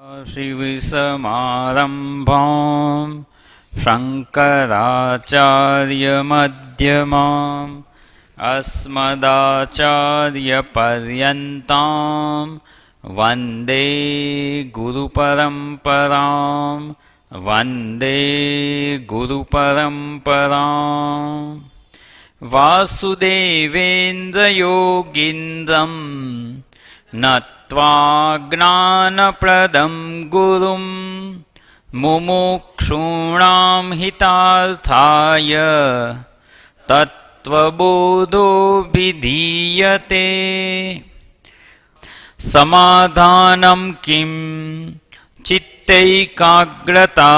शिवसमारम्भां शङ्कराचार्यमध्यमाम् अस्मदाचार्यपर्यन्तां वन्दे गुरुपरम्परां वन्दे गुरुपरम्पराम् वासुदेवेन्द्रयोगीन्द्रं नत्वा ज्ञानप्रदं गुरुं मुमुक्षूणां हितार्थाय तत्त्वबोधो विधीयते। समाधानं किं चित्तैकाग्रता।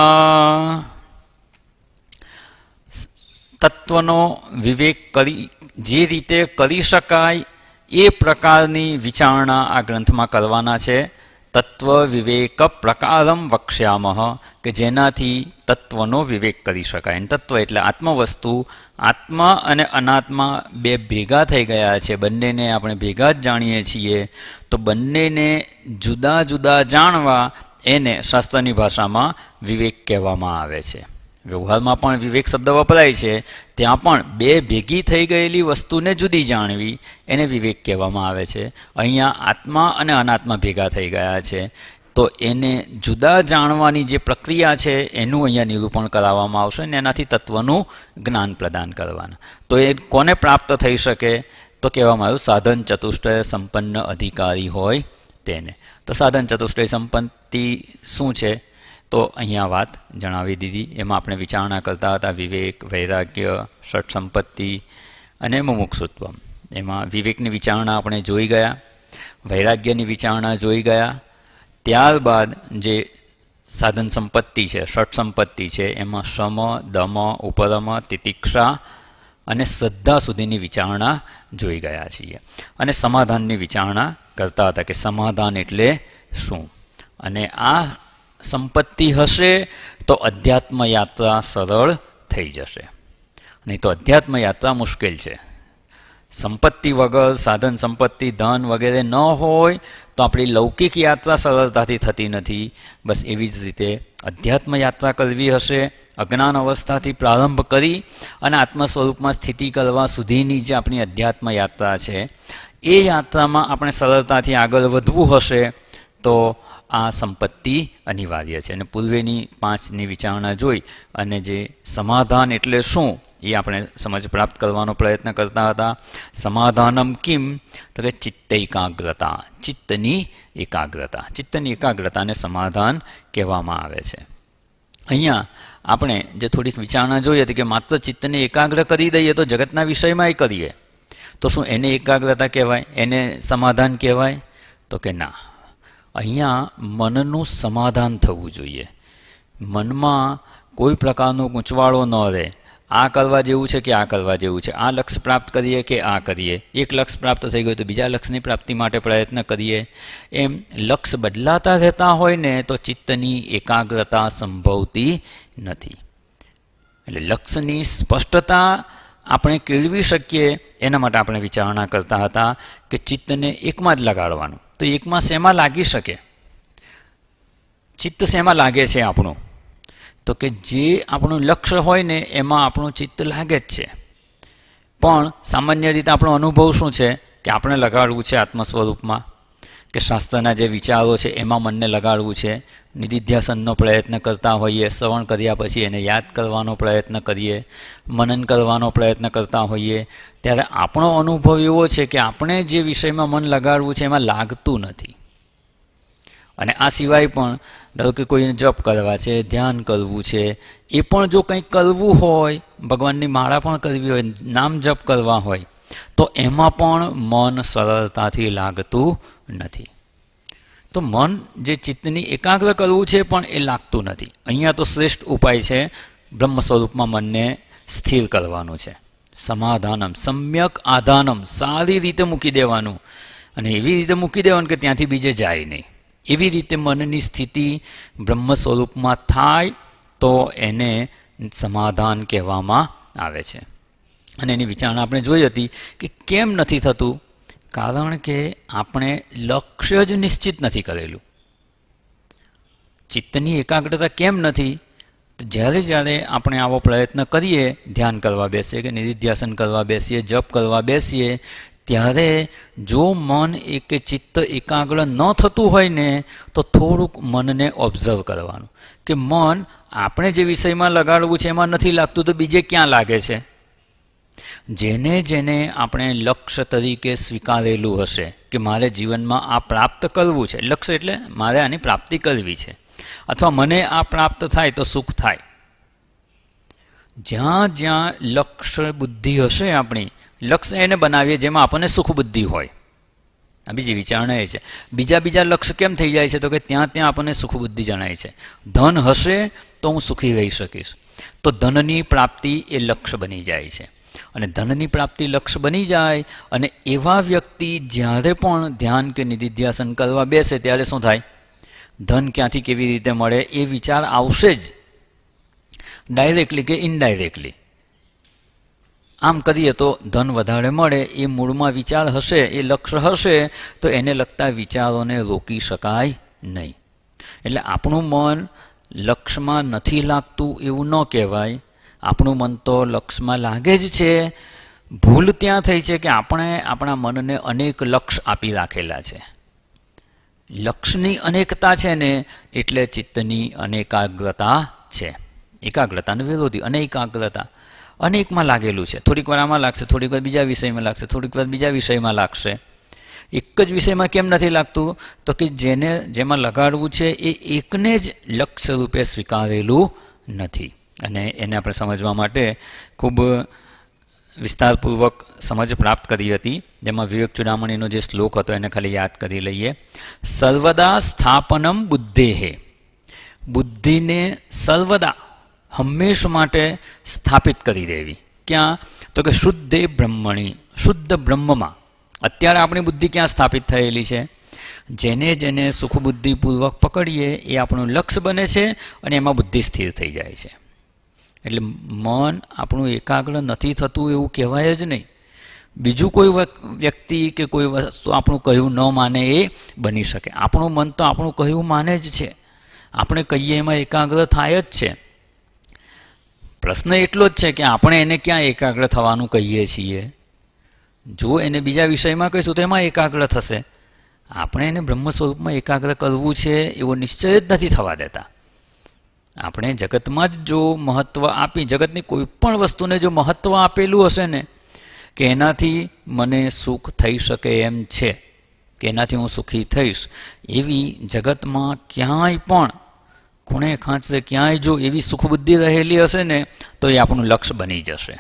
તત્વનો વિવેક જે રીતે કરી શકાય એ પ્રકારની વિચારણા આ ગ્રંથમાં કરવાના છે. તત્વ વિવેક પ્રકારમ વક્ષ્યામઃ, કે જેનાથી તત્વનો વિવેક કરી શકાય. અને તત્વ એટલે આત્મવસ્તુ. આત્મા અને અનાત્મા બે ભેગા થઈ ગયા છે, બંનેને આપણે ભેગા જ જાણીએ છીએ. તો બંનેને જુદા જુદા જાણવા એને શાસ્ત્રની ભાષામાં વિવેક કહેવામાં આવે છે. વ્યવહારમાં પણ વિવેક શબ્દ વપરાય છે, ત્યાં પણ બે ભેગી થઈ ગયેલી વસ્તુને જુદી જાણવી એને વિવેક કહેવામાં આવે છે. અહીંયા આત્મા અને અનાત્મા ભેગા થઈ ગયા છે, તો એને જુદા જાણવાની જે પ્રક્રિયા છે એનું અહીંયા નિરૂપણ કરાવવામાં આવશે અને એનાથી તત્વનું જ્ઞાન પ્રદાન કરવાના. તો એ કોને પ્રાપ્ત થઈ શકે? તો કહેવામાં આવ્યું સાધન ચતુષ્ટય સંપન્ન અધિકારી હોય તેને. તો સાધન ચતુષ્ટય સંપત્તિ શું છે? તો અહીંયા વાત જણાવી દીધી. એમાં આપણે વિચારણા કરતા હતા વિવેક, વૈરાગ્ય, ષટ સંપત્તિ અને મુમુક્ષુત્વ. એમાં વિવેકની વિચારણા આપણે જોઈ ગયા, વૈરાગ્યની વિચારણા જોઈ ગયા. ત્યારબાદ જે સાધન સંપત્તિ છે, ષટ સંપત્તિ છે, એમાં શમ, દમ, ઉપરમ, તિતિક્ષા અને શ્રદ્ધા સુધીની વિચારણા જોઈ ગયા છીએ. અને સમાધાનની વિચારણા કરતા હતા કે સમાધાન એટલે શું. અને આ સંપત્તિ હશે તો અધ્યાત્મ યાત્રા સરળ થઈ જશે, નહીં તો અધ્યાત્મ યાત્રા મુશ્કેલ છે. સંપત્તિ વગર, સાધન સંપત્તિ, ધન વગેરે ન હોય તો આપણી લૌકિક યાત્રા સરળતાથી થતી નથી. બસ એવી જ રીતે અધ્યાત્મ યાત્રા કરવી હશે, અજ્ઞાન અવસ્થાથી પ્રારંભ કરી અને આત્મ સ્વરૂપમાં સ્થિતિ કરવા સુધીની જે આપણી અધ્યાત્મ યાત્રા છે, એ યાત્રામાં આપણે સરળતાથી આગળ વધવું હશે તો આ સંપત્તિ અનિવાર્ય છે. અને પૂર્વેની 5ની વિચારણા જોઈ અને જે સમાધાન એટલે શું એ આપણે સમજ પ્રાપ્ત કરવાનો પ્રયત્ન કરતા હતા. સમાધાનમ કિમ? તો કે ચિત્ત એકાગ્રતા, ચિત્તની એકાગ્રતા. ચિત્તની એકાગ્રતાને સમાધાન કહેવામાં આવે છે. અહીંયા આપણે જે થોડીક વિચારણા જોઈ હતી કે માત્ર ચિત્તને એકાગ્ર કરી દઈએ તો જગતના વિષયમાં એ કરીએ તો શું એને એકાગ્રતા કહેવાય? એને સમાધાન કહેવાય? તો કે ના. અહીંયા મનનું સમાધાન થવું જોઈએ. મનમાં કોઈ પ્રકારનો ગૂંચવાળો ન રહે. આ કરવા જેવું છે કે આ કરવા જેવું છે, આ લક્ષ્ય પ્રાપ્ત કરીએ કે આ કરીએ, એક લક્ષ્ય પ્રાપ્ત થઈ ગયું તો બીજા લક્ષ્યની પ્રાપ્તિ માટે પ્રયત્ન કરીએ. એમ લક્ષ્ય બદલાતા રહેતા હોય ને તો ચિત્તની એકાગ્રતા સંભવતી નથી. એટલે લક્ષ્યની સ્પષ્ટતા આપણે કેળવી શકીએ એના માટે આપણે વિચારણા કરતા હતા કે ચિત્તને એકમાં જ લગાડવાનું. તો એકમાં શેમાં લાગી શકે? ચિત્ત શેમાં લાગે છે આપણું? તો કે જે આપણું લક્ષ્ય હોય ને એમાં આપણું ચિત્ત લાગે જ છે. પણ સામાન્ય રીતે આપણો અનુભવ શું છે કે આપણે લગાડવું છે આત્મ સ્વરૂપમાં, કે શાસ્ત્રના જે વિચારો છે એમાં મનને લગાડવું છે. નિધિધ્યાસનનો પ્રયત્ન કરતા હોઈએ, શ્રવણ કર્યા પછી એને યાદ કરવાનો પ્રયત્ન કરીએ, મનન કરવાનો પ્રયત્ન કરતા હોઈએ, ત્યારે આપણો અનુભવ એવો છે કે આપણે જે વિષયમાં મન લગાડવું છે એમાં લાગતું નથી. અને આ સિવાય પણ ધારો કે કોઈને જપ કરવા છે, ધ્યાન કરવું છે, એ પણ જો કંઈક કરવું હોય, ભગવાનની માળા પણ કરવી હોય, નામ જપ કરવા હોય, તો એમાં પણ મન સરળતાથી લાગતું નથી. તો મન જે ચિત્તની એકાગ્ર કરવું છે પણ એ લાગતું નથી. અહીંયા તો શ્રેષ્ઠ ઉપાય છે બ્રહ્મ સ્વરૂપમાં મનને સ્થિર કરવાનું છે. સમાધાનમ સમ્યક આધાનમ, સારી રીતે મૂકી દેવાનું. અને એવી રીતે મૂકી દેવાનું કે ત્યાંથી બીજે જાય નહીં. એવી રીતે મનની સ્થિતિ બ્રહ્મ સ્વરૂપમાં થાય તો એને સમાધાન કહેવામાં આવે છે. અને એની વિચારણા આપણે જોઈ હતી કે કેમ નથી થતું. કારણ કે આપણે લક્ષ્ય જ નિશ્ચિત નથી કરેલું. ચિત્તની એકાગ્રતા કેમ નથી? તો જ્યારે જ્યારે આપણે આવો પ્રયત્ન કરીએ, ધ્યાન કરવા બેસીએ કે નિધિધ્યાસન કરવા બેસીએ, જપ કરવા બેસીએ, ત્યારે જો મન કે ચિત્ત એકાગ્ર ન થતું હોય ને તો થોડુંક મનને ઓબ્ઝર્વ કરવાનું કે મન આપણે જે વિષયમાં લગાડવું છે એમાં નથી લાગતું તો બીજે ક્યાં લાગે છે. જેને જેને આપણે લક્ષ્ય તરીકે સ્વીકારેલું હશે કે મારે જીવનમાં આ પ્રાપ્ત કરવું છે, લક્ષ્ય એટલે મારે આની પ્રાપ્તિ કરવી છે અથવા મને આ પ્રાપ્ત થાય તો સુખ થાય, જ્યાં જ્યાં લક્ષ્ય બુદ્ધિ હશે આપણી, લક્ષ્ય એને બનાવીએ જેમાં આપણને સુખ બુદ્ધિ હોય. આ બીજી વિચારણા એ છે. બીજા લક્ષ્ય કેમ થઈ જાય છે તો કે ત્યાં ત્યાં આપણને સુખ બુદ્ધિ જણાય છે. ધન હશે તો હું સુખી રહી શકીશ, તો ધનની પ્રાપ્તિ એ લક્ષ્ય બની જાય છે. અને ધનની પ્રાપ્તિ લક્ષ્ય બની જાય અને એવા વ્યક્તિ જ્યારે પણ ધ્યાન કે નિધિધ્યાસન કરવા બેસે ત્યારે શું થાય? ધન ક્યાંથી કેવી રીતે મળે એ વિચાર આવશે જ, ડાયરેક્ટલી કે ઇનડાયરેક્ટલી. આમ કરીએ તો ધન વધારે મળે એ મૂળમાં વિચાર હશે, એ લક્ષ્ય હશે, તો એને લગતા વિચારોને રોકી શકાય નહીં. એટલે આપણું મન લક્ષ્યમાં નથી લાગતું એવું ન કહેવાય. આપણું મન તો લક્ષ્યમાં લાગે જ છે. ભૂલ ત્યાં થઈ છે કે આપણે આપણા મનને અનેક લક્ષ્ય આપી રાખેલા છે. લક્ષ્યની અનેકતા છે ને એટલે ચિત્તની અનેકાગ્રતા છે. એકાગ્રતાનો વિરોધી અનેકાગ્રતા. અનેકમાં લાગેલું છે. થોડીક વાર આમાં લાગશે, થોડીક વાર બીજા વિષયમાં લાગશે, થોડીક વાર બીજા વિષયમાં લાગશે. એક જ વિષયમાં કેમ નથી લાગતું તો કે જેમાં લગાડવું છે એ એકને જ લક્ષ્ય રૂપે સ્વીકારેલું નથી. અને એને આપણે સમજવા માટે ખૂબ વિસ્તારપૂર્વક સમજ પ્રાપ્ત કરી હતી, જેમાં વિવેક ચૂડામણીનો જે શ્લોક હતો એને ખાલી યાદ કરી લઈએ. સર્વદા સ્થાપનમ બુદ્ધેહે, બુદ્ધિને સર્વદા હંમેશ માટે સ્થાપિત કરી દેવી. ક્યાં? તો કે શુદ્ધે બ્રહ્મણી, શુદ્ધ બ્રહ્મમાં. અત્યારે આપણી બુદ્ધિ ક્યાં સ્થાપિત થયેલી છે? જેને જેને સુખ બુદ્ધિપૂર્વક પકડીએ એ આપણું લક્ષ્ય બને છે અને એમાં બુદ્ધિ સ્થિર થઈ જાય છે. એટલે મન આપણું એકાગ્ર નથી થતું એવું કહેવાય જ નહીં. બીજું કોઈ વ્યક્તિ કે કોઈ વસ્તુ આપણું કહ્યું ન માને એ બની શકે. આપણું મન તો આપણું કહ્યું માને જ છે. આપણે કહીએ એમાં એકાગ્ર થાય જ છે. પ્રશ્ન એટલો જ છે કે આપણે એને ક્યાં એકાગ્ર થવાનું કહીએ છીએ. જો એને બીજા વિષયમાં કહીશું તો એમાં એકાગ્ર થશે. આપણે એને બ્રહ્મ સ્વરૂપમાં એકાગ્ર કરવું છે એવો નિશ્ચય જ નથી થવા દેતા. આપણે જગતમાં જ જો મહત્ત્વ આપી, જગતની કોઈ પણ વસ્તુને જો મહત્ત્વ આપેલું હશે ને કે એનાથી મને સુખ થઈ શકે એમ છે, કે એનાથી હું સુખી થઈશ, એવી જગતમાં ક્યાંય પણ ખૂણે ખાંચે ક્યાંય જો એવી સુખબુદ્ધિ રહેલી હશે ને તો એ આપણું લક્ષ્ય બની જશે.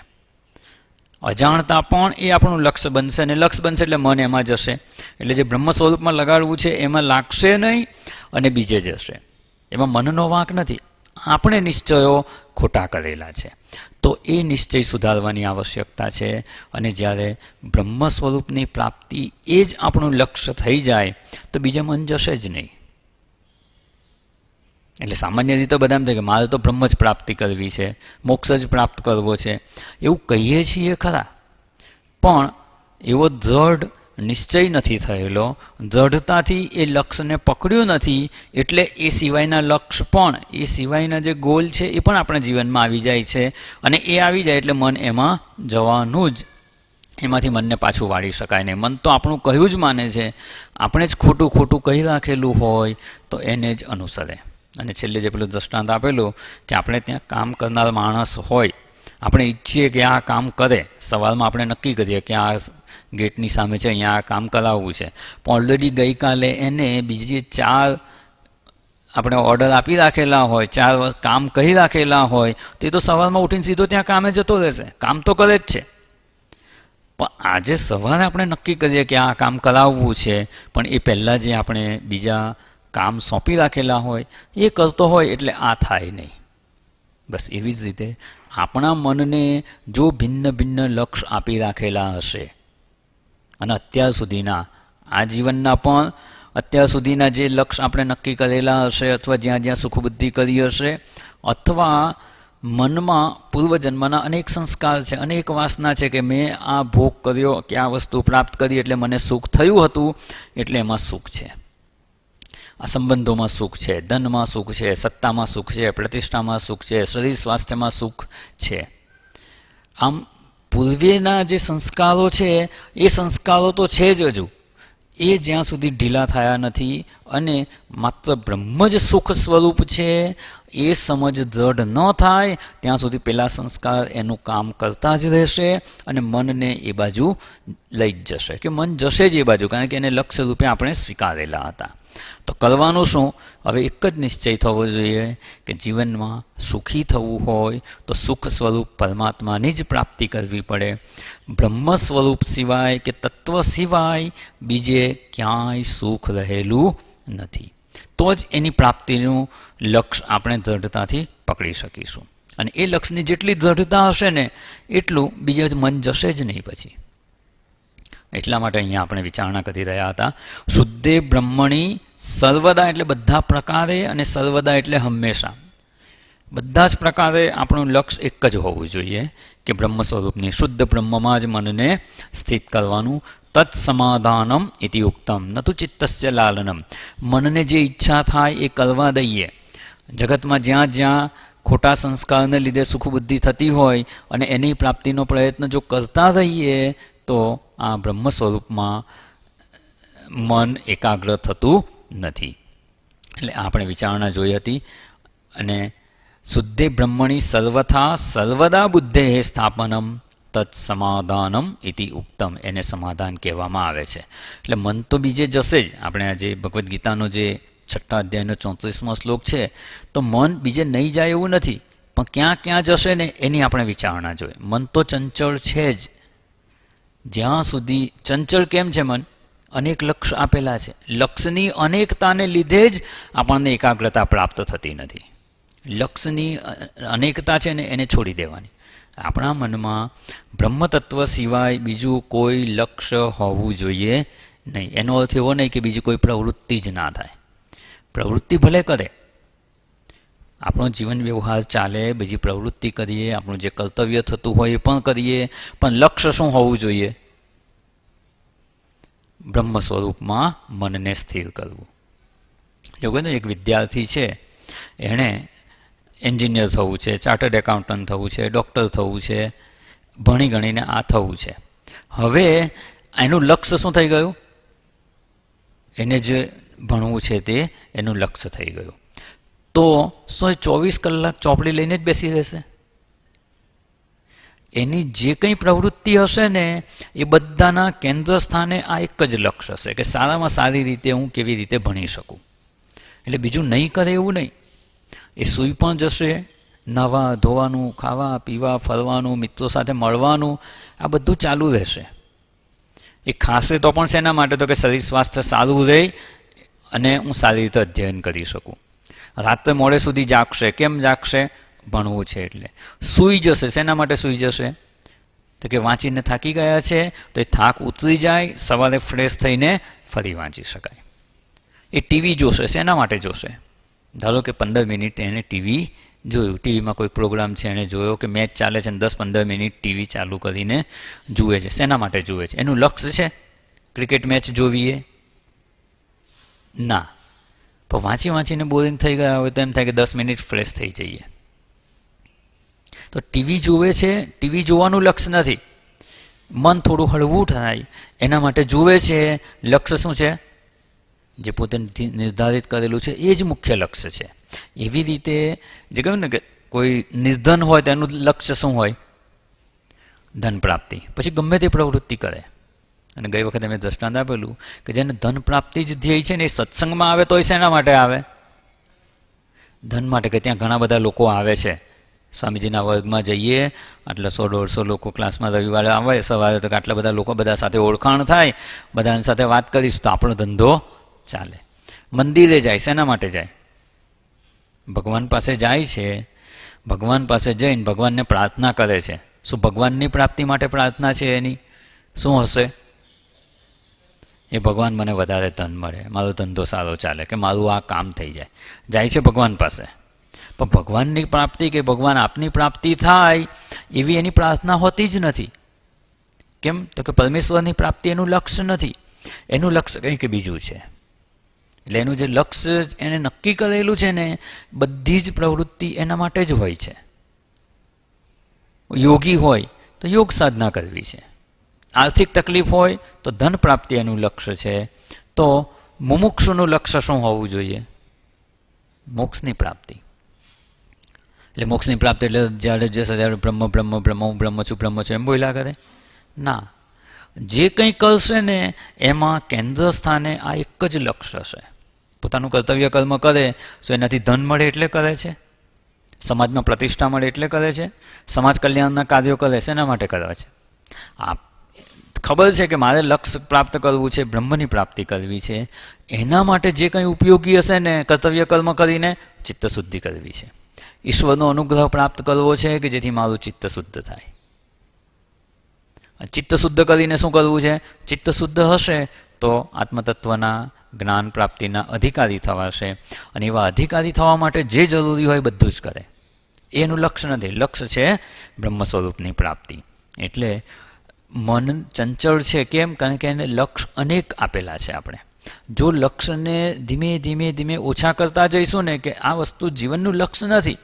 અજાણતા પણ એ આપણું લક્ષ્ય બનશે, અને લક્ષ્ય બનશે એટલે મન એમાં જશે. એટલે જે બ્રહ્મ સ્વરૂપમાં લગાડવું છે એમાં લાગશે નહીં અને બીજે જશે. એમાં મનનો વાંક નથી, આપણે નિશ્ચયો ખોટા કરેલા છે. તો એ નિશ્ચય સુધારવાની આવશ્યકતા છે. અને જ્યારે બ્રહ્મ સ્વરૂપની પ્રાપ્તિ એ જ આપણું લક્ષ્ય થઈ જાય તો બીજે મન જશે જ નહીં. એટલે સામાન્ય રીતે બધા એમ થાય કે મારે તો બ્રહ્મ જ પ્રાપ્તિ કરવી છે, મોક્ષ જ પ્રાપ્ત કરવો છે, એવું કહીએ છીએ ખરા, પણ એવો દ્રઢ નિશ્ચય નથી થયેલો. દ્રઢતાથી એ લક્ષ્યને પકડ્યું નથી, એટલે એ સિવાયના લક્ષ્ય પણ, એ સિવાયના જે ગોલ છે એ પણ આપણા જીવનમાં આવી જાય છે. અને એ આવી જાય એટલે મન એમાં જવાનું જ. એમાંથી મનને પાછું વાળી શકાય નહીં. મન તો આપણું કહ્યું જ માને છે. આપણે જ ખોટું ખોટું કહી રાખેલું હોય તો એને જ અનુસરે. અને છેલ્લે જે પેલું દ્રષ્ટાંત આપેલું કે આપણે ત્યાં કામ કરનાર માણસ હોય, આપણે ઈચ્છીએ કે આ કામ કરે. સવારમાં આપણે નક્કી કરીએ કે આ ગેટની સામે છે, અહીંયા આ કામ કરાવવું છે, પણ ઓલરેડી ગઈકાલે એને બીજી 4 આપણે ઓર્ડર આપી રાખેલા હોય, 4 કામ કહી રાખેલા હોય, તે તો સવારમાં ઉઠીને સીધો ત્યાં કામે જતો રહેશે. કામ તો કરે જ છે, પણ આજે સવારે આપણે નક્કી કરીએ કે આ કામ કરાવવું છે, પણ એ પહેલાં જે આપણે બીજા કામ સોંપી રાખેલા હોય એ કરતો હોય એટલે આ થાય નહીં. બસ એવી જ રીતે આપણા મનને જો ભિન્ન ભિન્ન લક્ષ્ય આપી રાખેલા હશે, અને અત્યાર સુધીના આ જીવનના પણ અત્યાર સુધીના જે લક્ષ્ય આપણે નક્કી કરેલા હશે, અથવા જ્યાં જ્યાં સુખબુદ્ધિ કરી હશે, અથવા મનમાં પૂર્વજન્મના અનેક સંસ્કાર છે, અનેક વાસના છે કે મેં આ ભોગ કર્યો, કે આ વસ્તુ પ્રાપ્ત કરી એટલે મને સુખ થયું હતું, એટલે એમાં સુખ છે. આ સંબંધોમાં સુખ છે, ધનમાં સુખ છે, સત્તામાં સુખ છે, પ્રતિષ્ઠામાં સુખ છે, શરીર સ્વાસ્થ્યમાં સુખ છે. આમ પૂર્વેના જે સંસ્કારો છે એ સંસ્કારો તો છે જ હજુ, એ જ્યાં સુધી ઢીલા થયા નથી અને માત્ર બ્રહ્મ જ સુખ સ્વરૂપ છે એ સમજ દ્રઢ ન થાય ત્યાં સુધી પેલા સંસ્કાર એનું કામ કરતા જ રહેશે અને મનને એ બાજુ લઈ જ જશે, કે મન જશે જ એ બાજુ, કારણ કે એને લક્ષ્ય રૂપે આપણે સ્વીકારેલા હતા. તો કરવાનું શું? હવે એક જ નિશ્ચય થવો જોઈએ કે જીવનમાં સુખી થવું હોય તો સુખ સ્વરૂપ પરમાત્માની જ પ્રાપ્તિ કરવી પડે. બ્રહ્મ સ્વરૂપ સિવાય કે તત્વ સિવાય બીજે ક્યાંય સુખ રહેલું નથી. તો જ એની પ્રાપ્તિનું લક્ષ્ય આપણે દ્રઢતાથી પકડી શકીશું. અને એ લક્ષ્યની જેટલી દ્રઢતા હશે ને એટલું બીજે મન જશે જ નહીં પછી. એટલા માટે અહીંયા આપણે વિચારણા કરી રહ્યા હતા. શુદ્ધે બ્રહ્મણી સર્વદા એટલે બધા પ્રકારે, અને સર્વદા એટલે હંમેશા. બધા જ પ્રકારે આપણું લક્ષ્ય એક જ હોવું જોઈએ કે બ્રહ્મ સ્વરૂપની શુદ્ધ બ્રહ્મમાં જ મનને સ્થિત કરવાનું. તત્સમાધાનમ ઇતિ ઉક્તમ નતુ ચિત્તસ્ય લાલનમ. મનને જે ઈચ્છા થાય એ કરવા દઈએ. જગતમાં જ્યાં જ્યાં ખોટા સંસ્કારને લીધે સુખ બુદ્ધિ થતી હોય અને એની પ્રાપ્તિનો પ્રયત્ન જો કરતા રહીએ તો આ બ્રહ્મ સ્વરૂપમાં મન એકાગ્ર થતું નથી. એટલે આપણે વિચારણા જોઈ હતી. અને શુદ્ધે બ્રહ્મણી સર્વથા સર્વદા બુદ્ધે સ્થાપનમ તત્સમાધાનમ ઇતિ ઉક્તમ. એને સમાધાન કહેવામાં આવે છે. એટલે મન તો બીજે જશે જ. આપણે આજે ભગવદ્ ગીતાનો જે 6ઠ્ઠા અધ્યાયનો 34મો શ્લોક છે, તો મન બીજે નહીં જાય એવું નથી, પણ ક્યાં ક્યાં જશે ને એની આપણે વિચારણા જોઈએ. મન તો ચંચળ છે જ. જ્યાં સુધી ચંચળ કેમ છે મન? અનેક લક્ષ્ય આપેલા છે. લક્ષ્યની અનેકતાને લીધે જ આપણને એકાગ્રતા પ્રાપ્ત થતી નથી. લક્ષ્યની અનેકતા છે ને એને છોડી દેવાની. આપણા મનમાં બ્રહ્મતત્વ સિવાય બીજું કોઈ લક્ષ્ય હોવું જોઈએ નહીં. એનો અર્થ એવો નહીં કે બીજી કોઈ પ્રવૃત્તિ જ ના થાય. પ્રવૃત્તિ ભલે કરે, આપણો જીવન વ્યવહાર ચાલે, બીજી પ્રવૃત્તિ કરીએ, આપણું જે કર્તવ્ય થતું હોય એ પણ કરીએ, પણ લક્ષ્ય શું હોવું જોઈએ? બ્રહ્મ સ્વરૂપમાં મનને સ્થિર કરવું. જો કહે ને એક વિદ્યાર્થી છે, એણે એન્જિનિયર થવું છે, ચાર્ટર્ડ એકાઉન્ટન્ટ થવું છે, ડૉક્ટર થવું છે, ભણી ગણીને આ થવું છે. હવે એનું લક્ષ્ય શું થઈ ગયું? એને જે ભણવું છે તે એનું લક્ષ્ય થઈ ગયું. તો શું 24 કલાક ચોપડી લઈને જ બેસી રહેશે? એની જે કંઈ પ્રવૃત્તિ હશે ને એ બધાના કેન્દ્ર સ્થાને આ એક જ લક્ષ્ય હશે કે સારામાં સારી રીતે હું કેવી રીતે ભણી શકું. એટલે બીજું નહીં કરે એવું નહીં. એ સૂઈ પણ જશે, નાવા ધોવાનું, ખાવા પીવા, ફરવાનું, મિત્રો સાથે મળવાનું, આ બધું ચાલુ રહેશે. એ ખાશે તો પણ શેના માટે? તો કે શરીર સ્વાસ્થ્ય સારું રહે અને હું સારી રીતે અધ્યયન કરી શકું. રાત્રે મોડે સુધી જાગશે. કેમ જાગશે? ભણવું છે એટલે. સૂઈ જશે. શેના માટે સૂઈ જશે? તો કે વાંચીને થાકી ગયા છે તો એ થાક ઉતરી જાય, સવારે ફ્રેશ થઈને ફરી વાંચી શકાય. એ ટીવી જોશે. શેના માટે જોશે? ધારો કે 15 મિનિટ એને ટીવી જોયું, ટીવીમાં કોઈ પ્રોગ્રામ છે એને જોયો કે મેચ ચાલે છે, 10-15 મિનિટ ટીવી ચાલુ કરીને જુએ છે. શેના માટે જુએ છે? એનું લક્ષ્ય છે ક્રિકેટ મેચ જોવીએ? ના. પણ વાંચીને બોરિંગ થઈ ગયા હોય તો એમ થાય કે 10 મિનિટ ફ્રેશ થઈ જઈએ. તો ટીવી જુએ છે, ટીવી જોવાનું લક્ષ્ય નથી. મન થોડું હળવું થાય એના માટે જુએ છે. લક્ષ્ય શું છે? જે પોતે નિર્ધારિત કરેલું છે એ જ મુખ્ય લક્ષ્ય છે. એવી રીતે જે કહ્યું ને કે કોઈ નિર્ધન હોય તેનું લક્ષ્ય શું હોય? ધન પ્રાપ્તિ. પછી ગમે તે પ્રવૃત્તિ કરે. અને ગઈ વખતે મેં દ્રષ્ટાંત આપેલું કે જેને ધન પ્રાપ્તિ જ ધ્યેય છે ને એ સત્સંગમાં આવે તો એ શેના માટે આવે? ધન માટે. કે ત્યાં ઘણા બધા લોકો આવે છે. સ્વામીજીના વર્ગમાં જઈએ, આટલા 100-150 લોકો ક્લાસમાં રવિવારે આવે, સવારે તો આટલા બધા લોકો, બધા સાથે ઓળખાણ થાય, બધાની સાથે વાત કરીશ તો આપણો ધંધો ચાલે. મંદિરે જાય. શેના માટે જાય? ભગવાન પાસે જાય છે. ભગવાન પાસે જઈને ભગવાનને પ્રાર્થના કરે છે. શું ભગવાનની પ્રાપ્તિ માટે પ્રાર્થના છે એની? શું હશે? એ ભગવાન મને વધારે ધન મળે, મારો ધંધો સારો ચાલે, કે મારું આ કામ થઈ જાય. જાય છે ભગવાન પાસે. પણ ભગવાનની પ્રાપ્તિ કે ભગવાન આપની પ્રાપ્તિ થાય એવી એની પ્રાર્થના હોતી જ નથી. કેમ? તો કે પરમેશ્વરની પ્રાપ્તિ એનું લક્ષ્ય નથી. એનું લક્ષ્ય કંઈક બીજું છે. એટલે એનું જે લક્ષ્ય એને નક્કી કરેલું છે ને, બધી જ પ્રવૃત્તિ એના માટે જ હોય છે. યોગી હોય તો યોગ સાધના કરવી છે, આર્થિક તકલીફ હોય તો ધન પ્રાપ્તિ એનું લક્ષ્ય છે. તો મુમુક્ષુનું લક્ષ્ય શું હોવું જોઈએ? મોક્ષની પ્રાપ્તિ. એટલે મોક્ષની પ્રાપ્તિ એટલે જ્યારે જ્યારે બ્રહ્મ બ્રહ્મ બ્રહ્મ હું બ્રહ્મ છું એમ બોલ્યા કરે ના. જે કંઈ કરશે ને એમાં કેન્દ્ર સ્થાને આ એક જ લક્ષ્ય છે. પોતાનું કર્તવ્ય કર્મ કરે તો એનાથી ધન મળે એટલે કરે છે, સમાજમાં પ્રતિષ્ઠા મળે એટલે કરે છે, સમાજ કલ્યાણના કાર્યો કરે છે એના માટે કરે છે. આ ખબર છે કે મારે લક્ષ્ય પ્રાપ્ત કરવું છે, બ્રહ્મની પ્રાપ્તિ કરવી છે, એના માટે જે કંઈ ઉપયોગી હશે ને કર્તવ્ય કર્મ કરીને ચિત્તશુદ્ધિ કરવી છે, ઈશ્વરનો અનુગ્રહ પ્રાપ્ત કરવો છે કે જેથી મારું ચિત્ત શુદ્ધ થાય. ચિત્ત શુદ્ધ કરીને શું કરવું છે? ચિત્ત શુદ્ધ હશે તો આત્મતત્વના જ્ઞાન પ્રાપ્તિના અધિકારી થવાશે, અને એવા અધિકારી થવા માટે જે જરૂરી હોય બધું જ કરે. એનું લક્ષ્ય નથી, લક્ષ્ય છે બ્રહ્મ સ્વરૂપની પ્રાપ્તિ. એટલે મન ચંચળ છે. કેમ? કારણ કે એને લક્ષ્ય અનેક આપેલા છે. આપણે જો લક્ષ્યને ધીમે ધીમે ધીમે ઓછા કરતા જઈશું ને, કે આ વસ્તુ જીવનનું લક્ષ્ય નથી,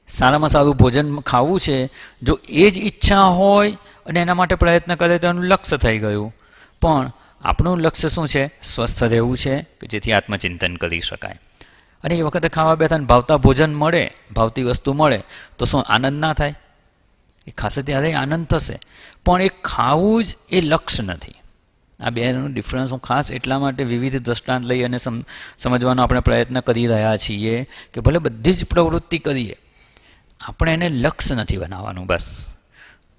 સારામાં સારું ભોજન ખાવું છે, જો એ જ ઈચ્છા હોય અને એના માટે પ્રયત્ન કરે તો એનું લક્ષ્ય થઈ ગયું. પણ આપણું લક્ષ્ય શું છે? સ્વસ્થ રહેવું છે કે જેથી આત્મચિંતન કરી શકાય. અને એ વખતે ખાવા બેઠા ને ભાવતા ભોજન મળે, ભાવતી વસ્તુ મળે તો શું આનંદ ના થાય? એ ખાશે ત્યારે આનંદ થશે, પણ એ ખાવું જ એ લક્ષ્ય નથી. આ બેનું ડિફરન્સ હું ખાસ એટલા માટે વિવિધ દ્રષ્ટાંત લઈ અને સમજવાનો આપણે પ્રયત્ન કરી રહ્યા છીએ કે ભલે બધી જ પ્રવૃત્તિ કરીએ, આપણે એને લક્ષ્ય નથી બનાવવાનું. બસ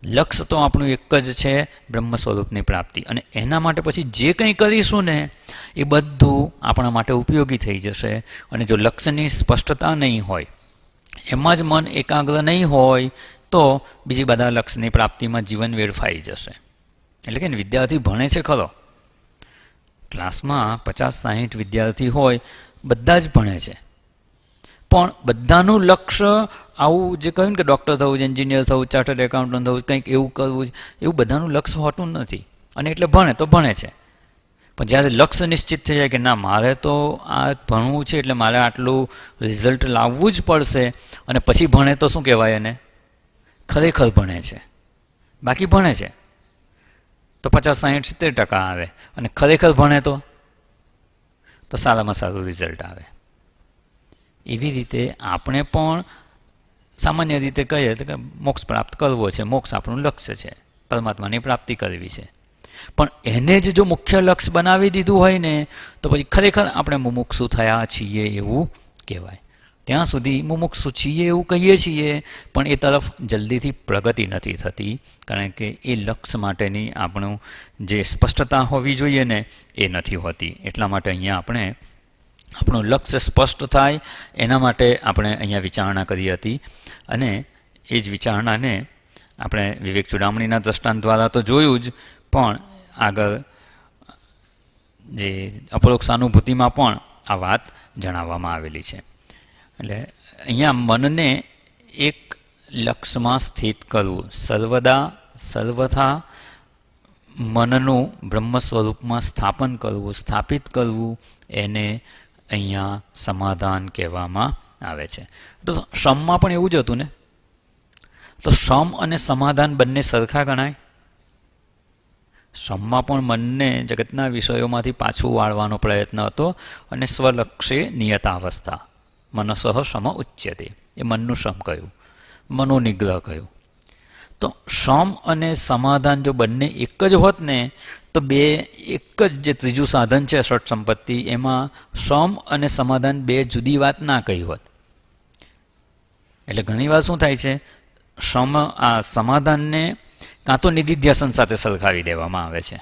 લક્ષ્ય તો આપણું એક જ છે, બ્રહ્મ સ્વરૂપની પ્રાપ્તિ. અને એના માટે પછી જે કંઈ કરીશું ને એ બધું આપણા માટે ઉપયોગી થઈ જશે. અને જો લક્ષ્યની સ્પષ્ટતા નહીં હોય, એમાં જ મન એકાગ્ર નહીં હોય તો બીજી બધા લક્ષ્યની પ્રાપ્તિમાં જીવન વેડફાઈ જશે. એટલે કે વિદ્યાર્થી ભણે છે ખરો, ક્લાસમાં 50-60 વિદ્યાર્થી હોય, બધા જ ભણે છે, પણ બધાનું લક્ષ્ય આવું જે કહ્યું ને કે ડૉક્ટર થવું, એન્જિનિયર થવું, ચાર્ટર્ડ એકાઉન્ટન્ટ થવું, કંઈક એવું કરવું, એવું બધાનું લક્ષ્ય હોતું નથી. અને એટલે ભણે તો ભણે છે, પણ જ્યારે લક્ષ્ય નિશ્ચિત થઈ જાય કે ના મારે તો આ ભણવું છે એટલે મારે આટલું રિઝલ્ટ લાવવું જ પડશે, અને પછી ભણે તો શું કહેવાય એને? ખરેખર ભણે છે. બાકી ભણે છે તો 50-60-70% આવે, અને ખરેખર ભણે તો સારામાં સારું રિઝલ્ટ આવે. એવી રીતે આપણે પણ સામાન્ય રીતે કહીએ તો કે મોક્ષ પ્રાપ્ત કરવો છે, મોક્ષ આપણું લક્ષ્ય છે, પરમાત્માની પ્રાપ્તિ કરવી છે. પણ એને જ જો મુખ્ય લક્ષ્ય બનાવી દીધું હોય ને તો પછી ખરેખર આપણે મુમુક્ષુ થયા છીએ એવું કહેવાય. ત્યાં સુધી મુમુક્ષુ છીએ એવું કહીએ છીએ, પણ એ તરફ જલ્દીથી પ્રગતિ નથી થતી, કારણ કે એ લક્ષ્ય માટેની આપણું જે સ્પષ્ટતા હોવી જોઈએ ને એ નથી હોતી. એટલા માટે અહીંયા આપણે આપણું લક્ષ્ય સ્પષ્ટ થાય એના માટે આપણે અહીંયા વિચારણા કરી હતી. અને એ જ વિચારણાને આપણે વિવેક ચૂડામણીના દ્રષ્ટાંત દ્વારા તો જોયું જ, પણ આગળ જે અપરોક્ષાનુભૂતિમાં પણ આ વાત જણાવવામાં આવેલી છે. એટલે અહીંયા મનને એક લક્ષ્યમાં સ્થિત કરવું, સર્વદા સર્વથા મનનું બ્રહ્મ સ્વરૂપમાં સ્થાપન કરવું, સ્થાપિત કરવું, એને અહીંયા સમાધાન કહેવામાં આવે છે. તો શ્રમમાં પણ એવું જ હતું ને, તો શ્રમ અને સમાધાન બંને સરખા ગણાય. શ્રમમાં પણ મનને જગતના વિષયોમાંથી પાછું વાળવાનો પ્રયત્ન હતો, અને સ્વલક્ષે નિયતાવસ્થા મનસઃ શ્રમ ઉચ્યતે, એ મનનું શ્રમ કહ્યું, મનોનિગ્રહ કહ્યું. તો શ્રમ અને સમાધાન જો બંને એક જ હોત ને તો બે એક જ જે ત્રીજું સાધન છે ષટ સંપત્તિ, એમાં શ્રમ અને સમાધાન બે જુદી વાત ના કહી હોત. એટલે ઘણીવાર શું થાય છે, આ સમાધાનને કાં તો નિધિધ્યાસન સાથે સરખાવી દેવામાં આવે છે.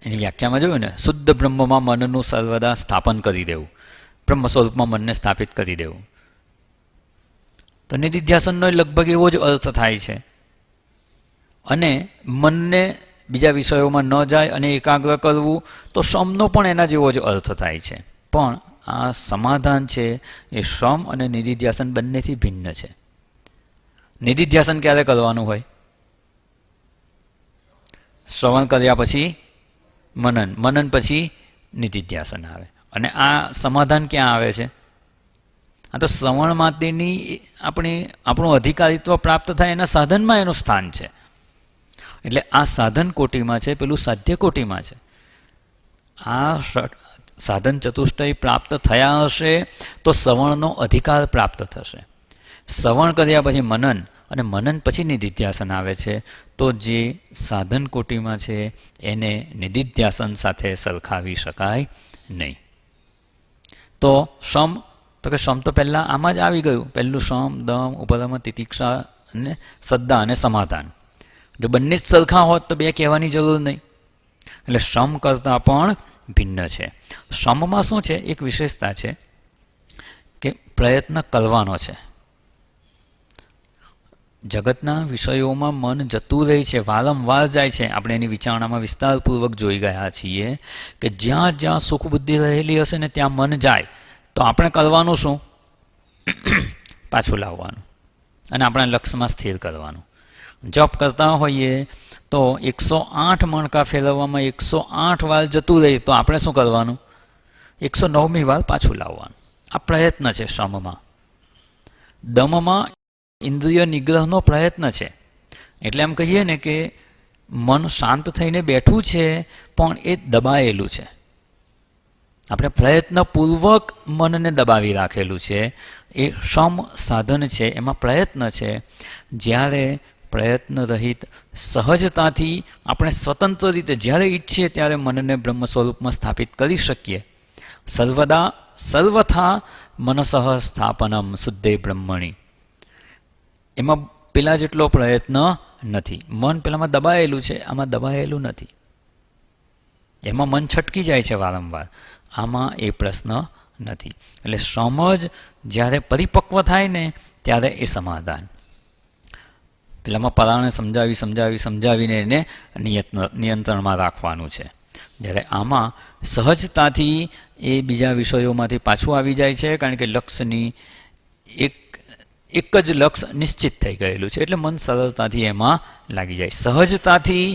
એની વ્યાખ્યામાં જોયું ને, શુદ્ધ બ્રહ્મમાં મનનું સર્વદા સ્થાપન કરી દેવું, બ્રહ્મ સ્વરૂપમાં મનને સ્થાપિત કરી દેવું. તો નિધિધ્યાસનનો લગભગ એવો જ અર્થ થાય છે. અને મનને બીજા વિષયોમાં ન જાય અને એકાગ્ર કરવું, તો શ્રમનો પણ એના જેવો જ અર્થ થાય છે. પણ આ સમાધાન છે એ શ્રમ અને નિધિધ્યાસન બંનેથી ભિન્ન છે. નિધિધ્યાસન ક્યારે કરવાનું હોય? શ્રવણ કર્યા પછી મનન, મનન પછી નિધિધ્યાસન આવે. અને આ સમાધાન ક્યાં આવે છે? આ તો શ્રવણ માટેની આપણું અધિકારીત્વ પ્રાપ્ત થાય એના સાધનમાં એનું સ્થાન છે. એટલે આ સાધન કોટીમાં છે, પેલું સાધ્ય કોટીમાં છે. આ સાધન ચતુષ્ટય પ્રાપ્ત થયા હશે તો શ્રવણનો અધિકાર પ્રાપ્ત થશે. શ્રવણ કર્યા પછી મનન, અને મનન પછી નિધિધ્યાસન આવે છે. તો જે સાધન કોટીમાં છે એને નિધિધ્યાસન સાથે સરખાવી શકાય નહીં. તો શમ, તો કે શમ તો પહેલાં આમાં જ આવી ગયું. પહેલું શમ, દમ, ઉપદમ, તિતિક્ષા અને શ્રદ્ધા અને સમાધાન. જો બંને જ સરખા હોત તો બે કહેવાની જરૂર નહીં. એટલે શમ કરતાં પણ ભિન્ન છે. શમમાં શું છે? એક વિશેષતા છે કે પ્રયત્ન કરવાનો છે. જગતના વિષયોમાં મન જતું રહે છે, વારંવાર જાય છે. આપણે એની વિચારણામાં વિસ્તારપૂર્વક જોઈ ગયા છીએ કે જ્યાં જ્યાં સુખ બુદ્ધિ રહેલી હશે ને ત્યાં મન જાય તો આપણે કરવાનું શું? પાછું લાવવાનું અને આપણા લક્ષ્યમાં સ્થિર કરવાનું. જપ કરતા હોઈએ તો 108 મણકા ફેરવવામાં 108 વાર જતું રહે તો આપણે શું કરવાનું? 109મી વાર પાછું લાવવાનું. આ પ્રયત્ન છે શમમાં. દમમાં ઇન્દ્રિય નિગ્રહનો પ્રયત્ન છે. એટલે એમ કહીએ ને કે મન શાંત થઈને બેઠું છે પણ એ દબાયેલું છે. આપણે પ્રયત્નપૂર્વક મનને દબાવી રાખેલું છે. એ શમ સાધન છે, એમાં પ્રયત્ન છે. જ્યારે પ્રયત્ન રહિત સહજતાથી આપણે સ્વતંત્ર રીતે જ્યારે ઈચ્છીએ ત્યારે મનને બ્રહ્મ સ્વરૂપમાં સ્થાપિત કરી શકીએ. સર્વદા સર્વથા મનસઃ સ્થાપનમ શુદ્ધે બ્રહ્મણી. એમાં પેલા જેટલો પ્રયત્ન નથી. મન પેલામાં દબાયેલું છે, આમાં દબાયેલું નથી. એમાં મન છટકી જાય છે વારંવાર, આમાં એ પ્રશ્ન નથી. એટલે સમજ જ્યારે પરિપક્વ થાય ને ત્યારે એ સમાધાન. પેલામાં પરાણે સમજાવીને એને નિયંત્રણમાં રાખવાનું છે. જ્યારે આમાં સહજતાથી એ બીજા વિષયોમાંથી પાછું આવી જાય છે, કારણ કે લક્ષ્યની એક જ લક્ષ્ય નિશ્ચિત થઈ ગયેલું છે. એટલે મન સરળતાથી એમાં લાગી જાય. સહજતાથી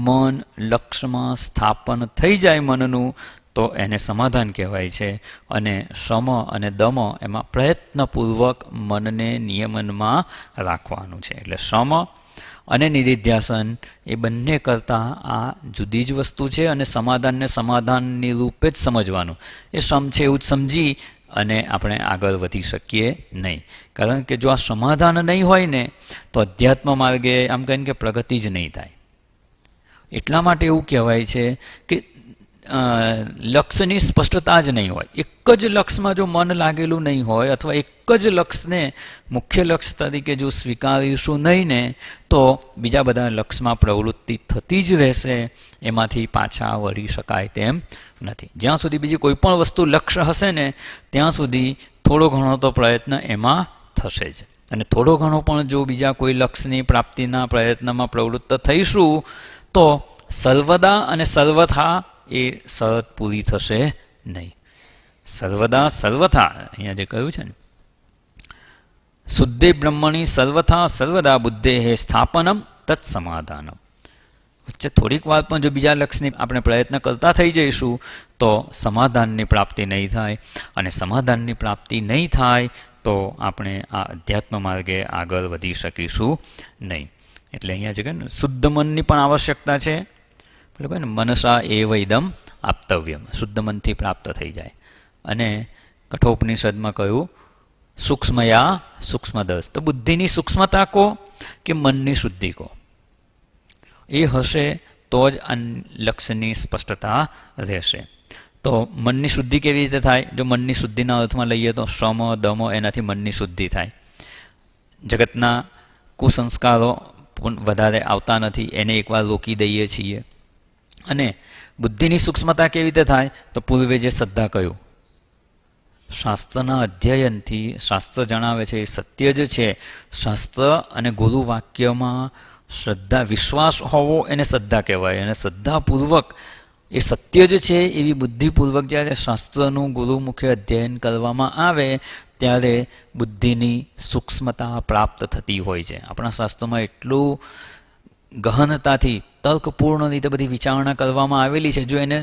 મન લક્ષ્યમાં સ્થાપન થઈ જાય મનનું તો એને સમાધાન કહેવાય છે. અને શમ અને દમ એમાં પ્રયત્નપૂર્વક મનને નિયમનમાં રાખવાનું છે. એટલે શમ અને નિધિધ્યાસન એ બંને કરતાં આ જુદી જ વસ્તુ છે. અને સમાધાનને સમાધાનની રૂપે જ સમજવાનું. એ શમ છે એવું જ સમજી અને આપણે આગળ વધી શકીએ નહીં. કારણ કે જો આ સમાધાન નહીં હોય ને તો અધ્યાત્મ માર્ગે આમ કહીને કે પ્રગતિ જ નહીં થાય. એટલા માટે એવું કહેવાય છે કે લક્ષ્યની સ્પષ્ટતા જ નહીં હોય. એક જ લક્ષ્યમાં જો મન લાગેલું નહીં હોય અથવા એક જ લક્ષ્યને મુખ્ય લક્ષ્ય તરીકે જો સ્વીકારીશું નહીં ને તો બીજા બધા લક્ષ્યમાં પ્રવૃત્તિ થતી જ રહેશે. એમાંથી પાછા વળી શકાય તેમ નથી. જ્યાં સુધી બીજી કોઈ પણ વસ્તુ લક્ષ્ય હશે ને ત્યાં સુધી થોડો ઘણો તો પ્રયત્ન એમાં થશે જ. અને થોડો ઘણો પણ જો બીજા કોઈ લક્ષ્યની પ્રાપ્તિના પ્રયત્નમાં પ્રવૃત્ત થઈશું તો સર્વદા અને સર્વથા એ શરત પૂરી થશે નહીં. સર્વદા સર્વથા અહીંયા જે કહ્યું છે ને શુદ્ધે બ્રહ્મણી સર્વથા સર્વદા બુદ્ધે હે સ્થાપનમ તત્સમાધાનમ. વચ્ચે થોડીક વાર પણ જો બીજા લક્ષ્યની આપણે પ્રયત્ન કરતા થઈ જઈશું તો સમાધાનની પ્રાપ્તિ નહીં થાય. અને સમાધાનની પ્રાપ્તિ નહીં થાય તો આપણે આ અધ્યાત્મ માર્ગે આગળ વધી શકીશું નહીં. એટલે અહીંયા જે કહે ને શુદ્ધ મનની પણ આવશ્યકતા છે. એટલે કહે ને મનસા એવ ઇદમ આપતવ્યમ, શુદ્ધ મનથી પ્રાપ્ત થઈ જાય. અને કઠોપનિષદમાં કહ્યું સૂક્ષ્મયા સૂક્ષ્મદસ. તો બુદ્ધિની સૂક્ષ્મતા કહો કે મનની શુદ્ધિ કહો, એ હશે તો જ આ લક્ષ્યની સ્પષ્ટતા રહેશે. તો મનની શુદ્ધિ કેવી રીતે થાય? જો મનની શુદ્ધિના અર્થમાં લઈએ તો શમ દમ એનાથી મનની શુદ્ધિ થાય. જગતના કુસંસ્કારો વધારે આવતા નથી, એને એકવાર રોકી દઈએ છીએ. અને બુદ્ધિની સૂક્ષ્મતા કેવી રીતે થાય? તો પૂર્વે જે શ્રદ્ધા કહ્યું, શાસ્ત્રના અધ્યયનથી શાસ્ત્ર જણાવે છે એ સત્ય જ છે. શાસ્ત્ર અને ગુરુ વાક્યમાં શ્રદ્ધા વિશ્વાસ હોવો એને શ્રદ્ધા કહેવાય. અને શ્રદ્ધાપૂર્વક એ સત્ય જ છે એવી બુદ્ધિપૂર્વક જ્યારે શાસ્ત્રનું ગુરુમુખે અધ્યયન કરવામાં આવે ત્યારે બુદ્ધિની સૂક્ષ્મતા પ્રાપ્ત થતી હોય છે. આપણા શાસ્ત્રમાં એટલું ગહનતાથી તર્કપૂર્ણ રીતે બધી વિચારણા કરવામાં આવેલી છે. જો એને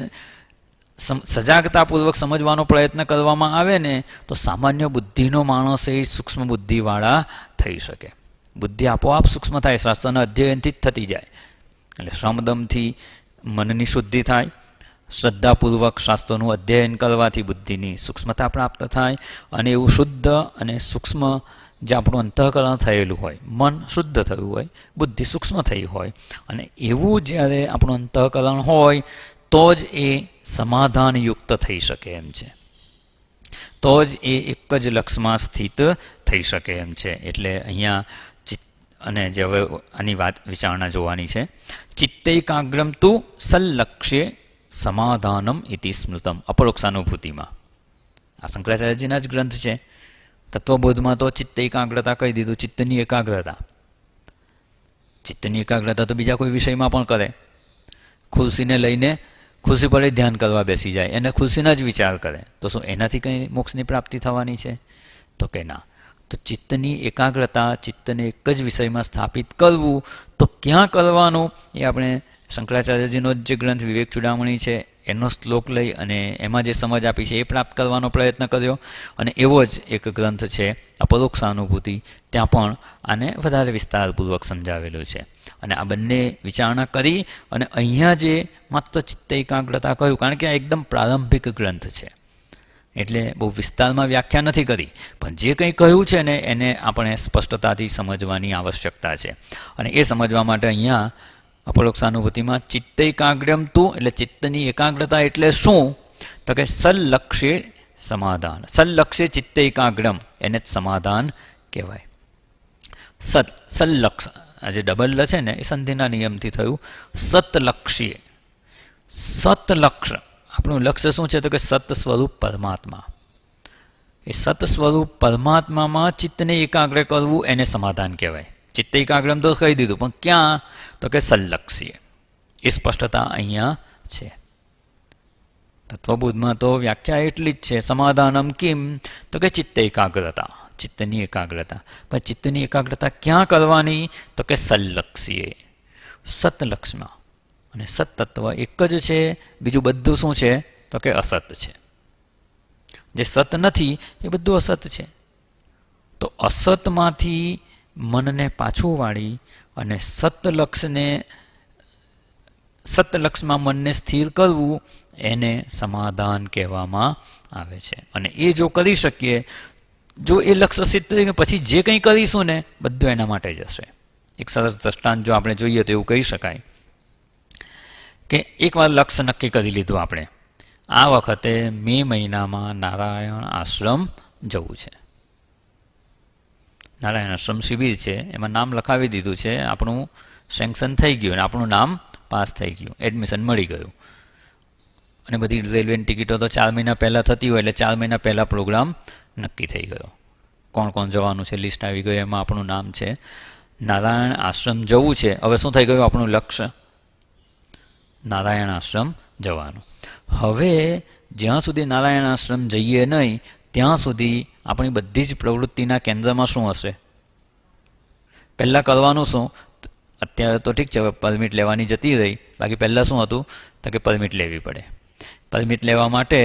સજાગતાપૂર્વક સમજવાનો પ્રયત્ન કરવામાં આવે ને તો સામાન્ય બુદ્ધિનો માણસ એ સૂક્ષ્મ બુદ્ધિવાળા થઈ શકે. બુદ્ધિ આપોઆપ સૂક્ષ્મ થાય, શાસ્ત્રના અધ્યયનથી જ થતી જાય. એટલે શ્રમદમથી મનની શુદ્ધિ થાય, શ્રદ્ધાપૂર્વક શાસ્ત્રોનું અધ્યયન કરવાથી બુદ્ધિની સૂક્ષ્મતા પ્રાપ્ત થાય, અને એવું શુદ્ધ અને સૂક્ષ્મ જે આપણું અંતઃકરણ થયેલું હોય, મન શુદ્ધ થયું હોય, બુદ્ધિ સૂક્ષ્મ થઈ હોય, અને એવું જ્યારે આપણું અંતઃકરણ હોય તો જ એ સમાધાનયુક્ત થઈ શકે એમ છે, તો જ એ એક જ લક્ષમાં સ્થિત થઈ શકે એમ છે. એટલે અહીંયા અને જે હવે આની વાત વિચારણા જોવાની છે. ચિત્તૈકાગ્રમ તુ સલ્લક્ષ્યે સમાધાનમ ઇતિ સ્મૃતમ, અપરોક્ષાનુભૂતિમાં. આ શંકરાચાર્યજીના જ ગ્રંથ છે. તત્વબોધમાં તો ચિત્ત એકાગ્રતા કહી દીધું, ચિત્તની એકાગ્રતા. ચિત્તની એકાગ્રતા તો બીજા કોઈ વિષયમાં પણ કરે. ખુરશીને લઈને ખુરશી પર ધ્યાન કરવા બેસી જાય, એને ખુરશીના જ વિચાર કરે, તો શું એનાથી કંઈ મોક્ષની પ્રાપ્તિ થવાની છે? તો કે ના. તો ચિત્તની એકાગ્રતા, ચિત્તને એક જ વિષયમાં સ્થાપિત કરવું, તો ક્યાં કરવાનું એ આપણે શંકરાચાર્યજીનો જ જે ગ્રંથ વિવેક ચૂડામણી છે એનો શ્લોક લઈ અને એમાં જે સમજ આપી છે એ પ્રાપ્ત કરવાનો પ્રયત્ન કર્યો. અને એવો જ એક ગ્રંથ છે અપરોક્ષાનુભૂતિ, ત્યાં પણ આને વધારે વિસ્તારપૂર્વક સમજાવેલું છે. અને આ બંને વિચારણા કરી અને અહીંયા જે માત્ર ચિત્ત એકાગ્રતા કહ્યું, કારણ કે આ એકદમ પ્રારંભિક ગ્રંથ છે એટલે બહુ વિસ્તારમાં વ્યાખ્યા નથી કરી, પણ જે કંઈ કહ્યું છે ને એને આપણે સ્પષ્ટતાથી સમજવાની આવશ્યકતા છે. અને એ સમજવા માટે અહીંયા અપરોક્ષાનુભૂતિમાં ચિત્તૈકાગ્રમ તુ એટલે ચિત્તની એકાગ્રતા એટલે શું? તો કે સલ્લક્ષ્યે સમાધાન. સલ્લક્ષ્યે ચિત્તૈકાગ્રમ એને જ સમાધાન કહેવાય. સલ્લક્ષ આ જે ડબલ લ છે ને એ સંધિના નિયમથી થયું. સતલક્ષ્યે, સતલક્ષ આપણું લક્ષ્ય શું છે? તો કે સત સ્વરૂપ પરમાત્મા. એ સત સ્વરૂપ પરમાત્મામાં ચિત્તને એકાગ્ર કરવું એને સમાધાન કહેવાય. ચિત્ત એકાગ્રમ તો કહી દીધું, પણ ક્યાં? તો કે સલ્લક્ષ્ય. એ સ્પષ્ટતા અહીંયા છે. તત્વબોધમાં તો વ્યાખ્યા એટલી જ છે, સમાધાનમ કિમ? તો કે ચિત્ત એકાગ્રતા, ચિત્તની એકાગ્રતા. પણ ચિત્તની એકાગ્રતા ક્યાં કરવાની? તો કે સલ્લક્ષ્યે, સતલક્ષમાં. અને સત તત્વ એક જ છે, બીજું બધું શું છે? તો કે અસત છે. જે સત નથી એ બધું અસત છે. તો અસતમાંથી મનને પાછું વાળી અને સતલક્ષમાં મનને સ્થિર કરવું એને સમાધાન કહેવામાં આવે છે. અને એ જો કરી શકીએ, જો એ લક્ષ્ય સિદ્ધ થઈ પછી જે કંઈ કરીશું ને બધું એના માટે જ હશે. એક સરસ દ્રષ્ટાંત જો આપણે જોઈએ તો એવું કહી શકાય કે એકવાર લક્ષ્ય નક્કી કરી લીધું આપણે, આ વખતે મે મહિનામાં નારાયણ આશ્રમ જવું છે. નારાયણ આશ્રમ શિબિર છે, એમાં નામ લખાવી દીધું છે, આપણું સેન્કશન થઈ ગયું અને આપણું નામ પાસ થઈ ગયું, એડમિશન મળી ગયું. અને બધી રેલવેની ટિકિટો તો 4 મહિના પહેલાં થતી હોય એટલે 4 મહિના પહેલાં પ્રોગ્રામ નક્કી થઈ ગયો. કોણ કોણ જવાનું છે લિસ્ટ આવી ગયું, એમાં આપણું નામ છે. નારાયણ આશ્રમ જવું છે. હવે શું થઈ ગયું? આપણું લક્ષ્ય નારાયણ આશ્રમ જવાનું. હવે જ્યાં સુધી નારાયણ આશ્રમ જઈએ નહીં ત્યાં સુધી આપણી બધી જ પ્રવૃત્તિના કેન્દ્રમાં શું હશે? પહેલાં કરવાનું શું? અત્યારે તો ઠીક છે, હવે પરમિટ લેવાની જતી રહી, બાકી પહેલાં શું હતું? તો કે પરમિટ લેવી પડે. પરમિટ લેવા માટે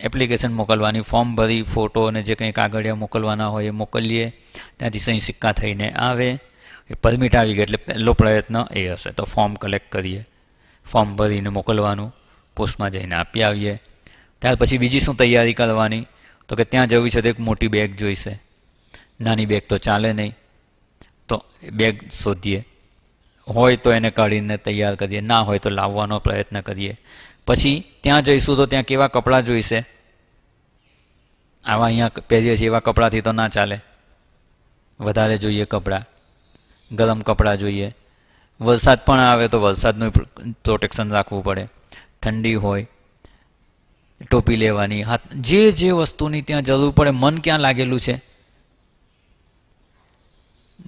એપ્લિકેશન મોકલવાની, ફોર્મ ભરી, ફોટો અને જે કંઈ કાગળિયા મોકલવાના હોય એ મોકલીએ, ત્યાંથી સહી સિક્કા થઈને આવે. એ પરમિટ આવી ગઈ એટલે પહેલો પ્રયત્ન એ હશે. તો ફોર્મ કલેક્ટ કરીએ, ફોર્મ ભરીને મોકલવાનું, પોસ્ટમાં જઈને આપી આવીએ. ત્યાર પછી બીજી શું તૈયારી કરવાની? તો કે ત્યાં જવું છે તો એક મોટી બેગ જોઈશે, નાની બેગ તો ચાલે નહીં, તો બેગ શોધીએ, હોય તો એને કાઢીને તૈયાર કરીએ, ના હોય તો લાવવાનો પ્રયત્ન કરીએ. પછી ત્યાં જઈશું તો ત્યાં કેવા કપડાં જોઈશે? આવા અહીંયા પહેરીએ છીએ એવા કપડાંથી તો ના ચાલે, વધારે જોઈએ કપડાં, ગરમ કપડાં જોઈએ. વરસાદ પણ આવે તો વરસાદનું પ્રોટેક્શન રાખવું પડે, ઠંડી હોય ટોપી લેવાની, હાથ, જે જે વસ્તુની ત્યાં જરૂર પડે. મન ક્યાં લાગેલું છે?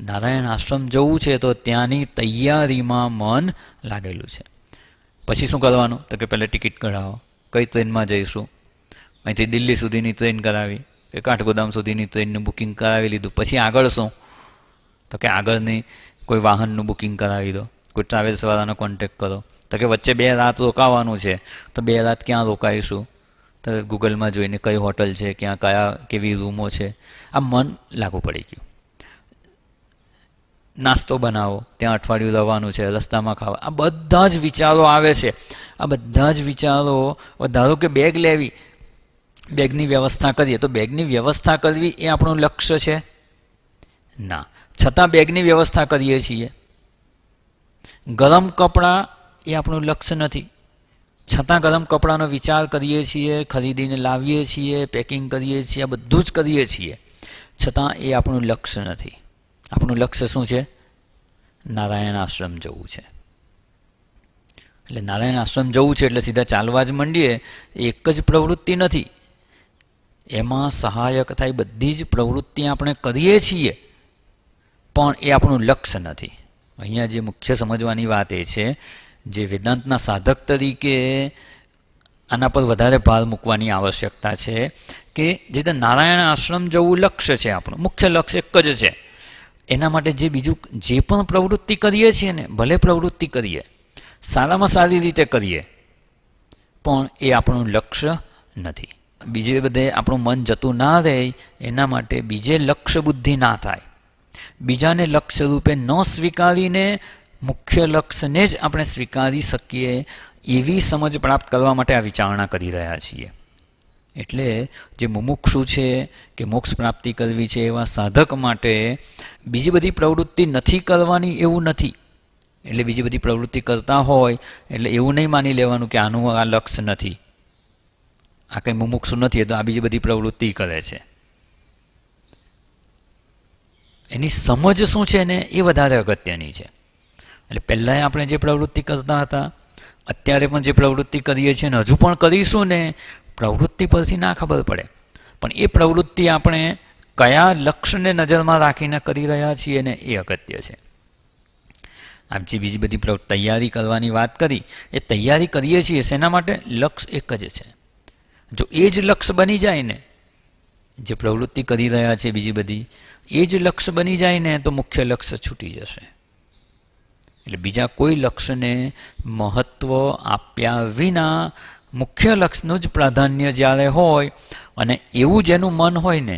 નારાયણ આશ્રમ જવું છે તો ત્યાંની તૈયારીમાં મન લાગેલું છે. પછી શું કરવાનું? તો કે પહેલાં ટિકિટ કઢાવો, કઈ ટ્રેનમાં જઈશું. અહીંથી દિલ્હી સુધીની ટ્રેન કરાવી કે કાઠગોદામ સુધીની ટ્રેનનું બુકિંગ કરાવી લીધું. પછી આગળ શું? તો કે આગળની કોઈ વાહનનું બુકિંગ કરાવી દો, કોઈ ટ્રાવેલ્સવાળાનો કોન્ટેક્ટ કરો, તો કે વચ્ચે 2 રાત રોકાવાનું છે, તો 2 રાત ક્યાં રોકાઈશું? તો ગૂગલમાં જોઈને કઈ હોટલ છે, ક્યાં કેવી રૂમો છે, આ મન લાગુ પડી ગયું. નાસ્તો બનાવો, ત્યાં અઠવાડિયું રહેવાનું છે, રસ્તામાં ખાવા, આ બધા જ વિચારો આવે છે. આ બધા જ વિચારો, ધારો કે બેગ લેવી, બેગની વ્યવસ્થા કરીએ, તો બેગની વ્યવસ્થા કરવી એ આપણું લક્ષ્ય છે? ના. છતાં બેગની વ્યવસ્થા કરીએ છીએ. ગરમ કપડાં એ આપણું લક્ષ્ય નથી, છતાં ગરમ કપડાનો વિચાર કરીએ છીએ, ખરીદીને લાવીએ છીએ, પેકિંગ કરીએ છીએ, આ બધું જ કરીએ છીએ, છતાં એ આપણું લક્ષ્ય નથી. આપણું લક્ષ્ય શું છે? નારાયણ આશ્રમ જવું છે. એટલે નારાયણ આશ્રમ જવું છે એટલે સીધા ચાલવા જ માંડીએ, એક જ પ્રવૃત્તિ નથી. એમાં સહાયક થાય બધી જ પ્રવૃત્તિ આપણે કરીએ છીએ, પણ એ આપણું લક્ષ્ય નથી. અહીંયા જે મુખ્ય સમજવાની વાત એ છે, જે વેદાંતના સાધક તરીકે આના પર વધારે ભાર મૂકવાની આવશ્યકતા છે કે જે રીતે નારાયણ આશ્રમ જવું લક્ષ્ય છે, આપણું મુખ્ય લક્ષ્ય એક જ છે. એના માટે જે બીજું જે પણ પ્રવૃત્તિ કરીએ છીએ ને, ભલે પ્રવૃત્તિ કરીએ, સારામાં સારી રીતે કરીએ, પણ એ આપણું લક્ષ્ય નથી. બીજે બધે આપણું મન જતું ના રહે, એના માટે બીજે લક્ષ્ય બુદ્ધિ ના થાય, બીજાને લક્ષ્ય રૂપે ન સ્વીકારીને મુખ્ય લક્ષ્યને જ આપણે સ્વીકારી શકીએ, એવી સમજ પ્રાપ્ત કરવા માટે આ વિચારણા કરી રહ્યા છીએ. એટલે જે મુમુક્ષુ છે કે મોક્ષ પ્રાપ્તિ કરવી છે, એવા સાધક માટે બીજી બધી પ્રવૃત્તિ નથી કરવાની એવું નથી. એટલે બીજી બધી પ્રવૃત્તિ કરતા હોય એટલે એવું નહીં માની લેવાનું કે આનું આ લક્ષ્ય નથી, આ કંઈ મુમુક્ષુ નથી, તો આ બીજી બધી પ્રવૃત્તિ કરે છે. એની સમજ શું છે ને એ વધારે અગત્યની છે. એટલે પહેલાં આપણે જે પ્રવૃત્તિ કરતા હતા, અત્યારે પણ જે પ્રવૃત્તિ કરીએ છીએ ને હજુ પણ કરીશું ને, પ્રવૃત્તિ પરથી ના ખબર પડે, પણ એ પ્રવૃત્તિ આપણે કયા લક્ષ્યને નજરમાં રાખીને કરી રહ્યા છીએ ને એ અગત્ય છે. આમ જે બીજી બધી તૈયારી કરવાની વાત કરી, એ તૈયારી કરીએ છીએ શેના માટે? લક્ષ્ય એક જ છે. જો એ જ લક્ષ્ય બની જાય ને, જે પ્રવૃત્તિ કરી રહ્યા છે બીજી બધી, એ જ લક્ષ્ય બની જાય ને, તો મુખ્ય લક્ષ્ય છૂટી જશે. એટલે બીજા કોઈ લક્ષ્યને મહત્ત્વ આપ્યા વિના મુખ્ય લક્ષ્યનું જ પ્રાધાન્ય જ્યારે હોય, અને એવું જેનું મન હોય ને,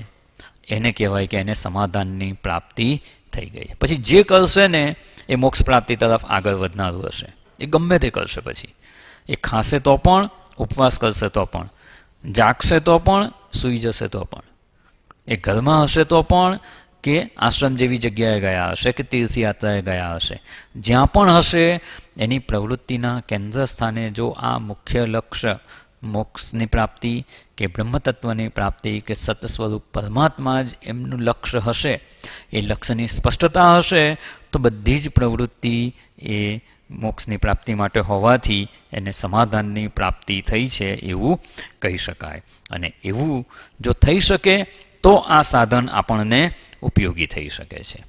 એને કહેવાય કે એને સમાધાનની પ્રાપ્તિ થઈ ગઈ. પછી જે કરશે ને એ મોક્ષ પ્રાપ્તિ તરફ આગળ વધનારું હશે. એ ગમે તે કરશે, પછી એ ખાશે તો પણ, ઉપવાસ કરશે તો પણ, જાગશે તો પણ, સૂઈ જશે તો પણ, એ ઘરમાં હશે તો પણ, કે આશ્રમ જેવી જગ્યાએ ગયા હશે, કે તીર્થયાત્રાએ ગયા હશે, જ્યાં પણ હશે, એની પ્રવૃત્તિના કેન્દ્ર સ્થાને જો આ મુખ્ય લક્ષ્ય મોક્ષની પ્રાપ્તિ કે બ્રહ્મતત્વની પ્રાપ્તિ કે સત સ્વરૂપ પરમાત્મા જ એમનું લક્ષ્ય હશે, એ લક્ષ્યની સ્પષ્ટતા હશે, તો બધી જ પ્રવૃત્તિ એ મોક્ષની પ્રાપ્તિ માટે હોવાથી એને સમાધાનની પ્રાપ્તિ થઈ છે એવું કહી શકાય. અને એવું જો થઈ શકે તો આ સાધન આપણને ઉપયોગી થઈ શકે છે.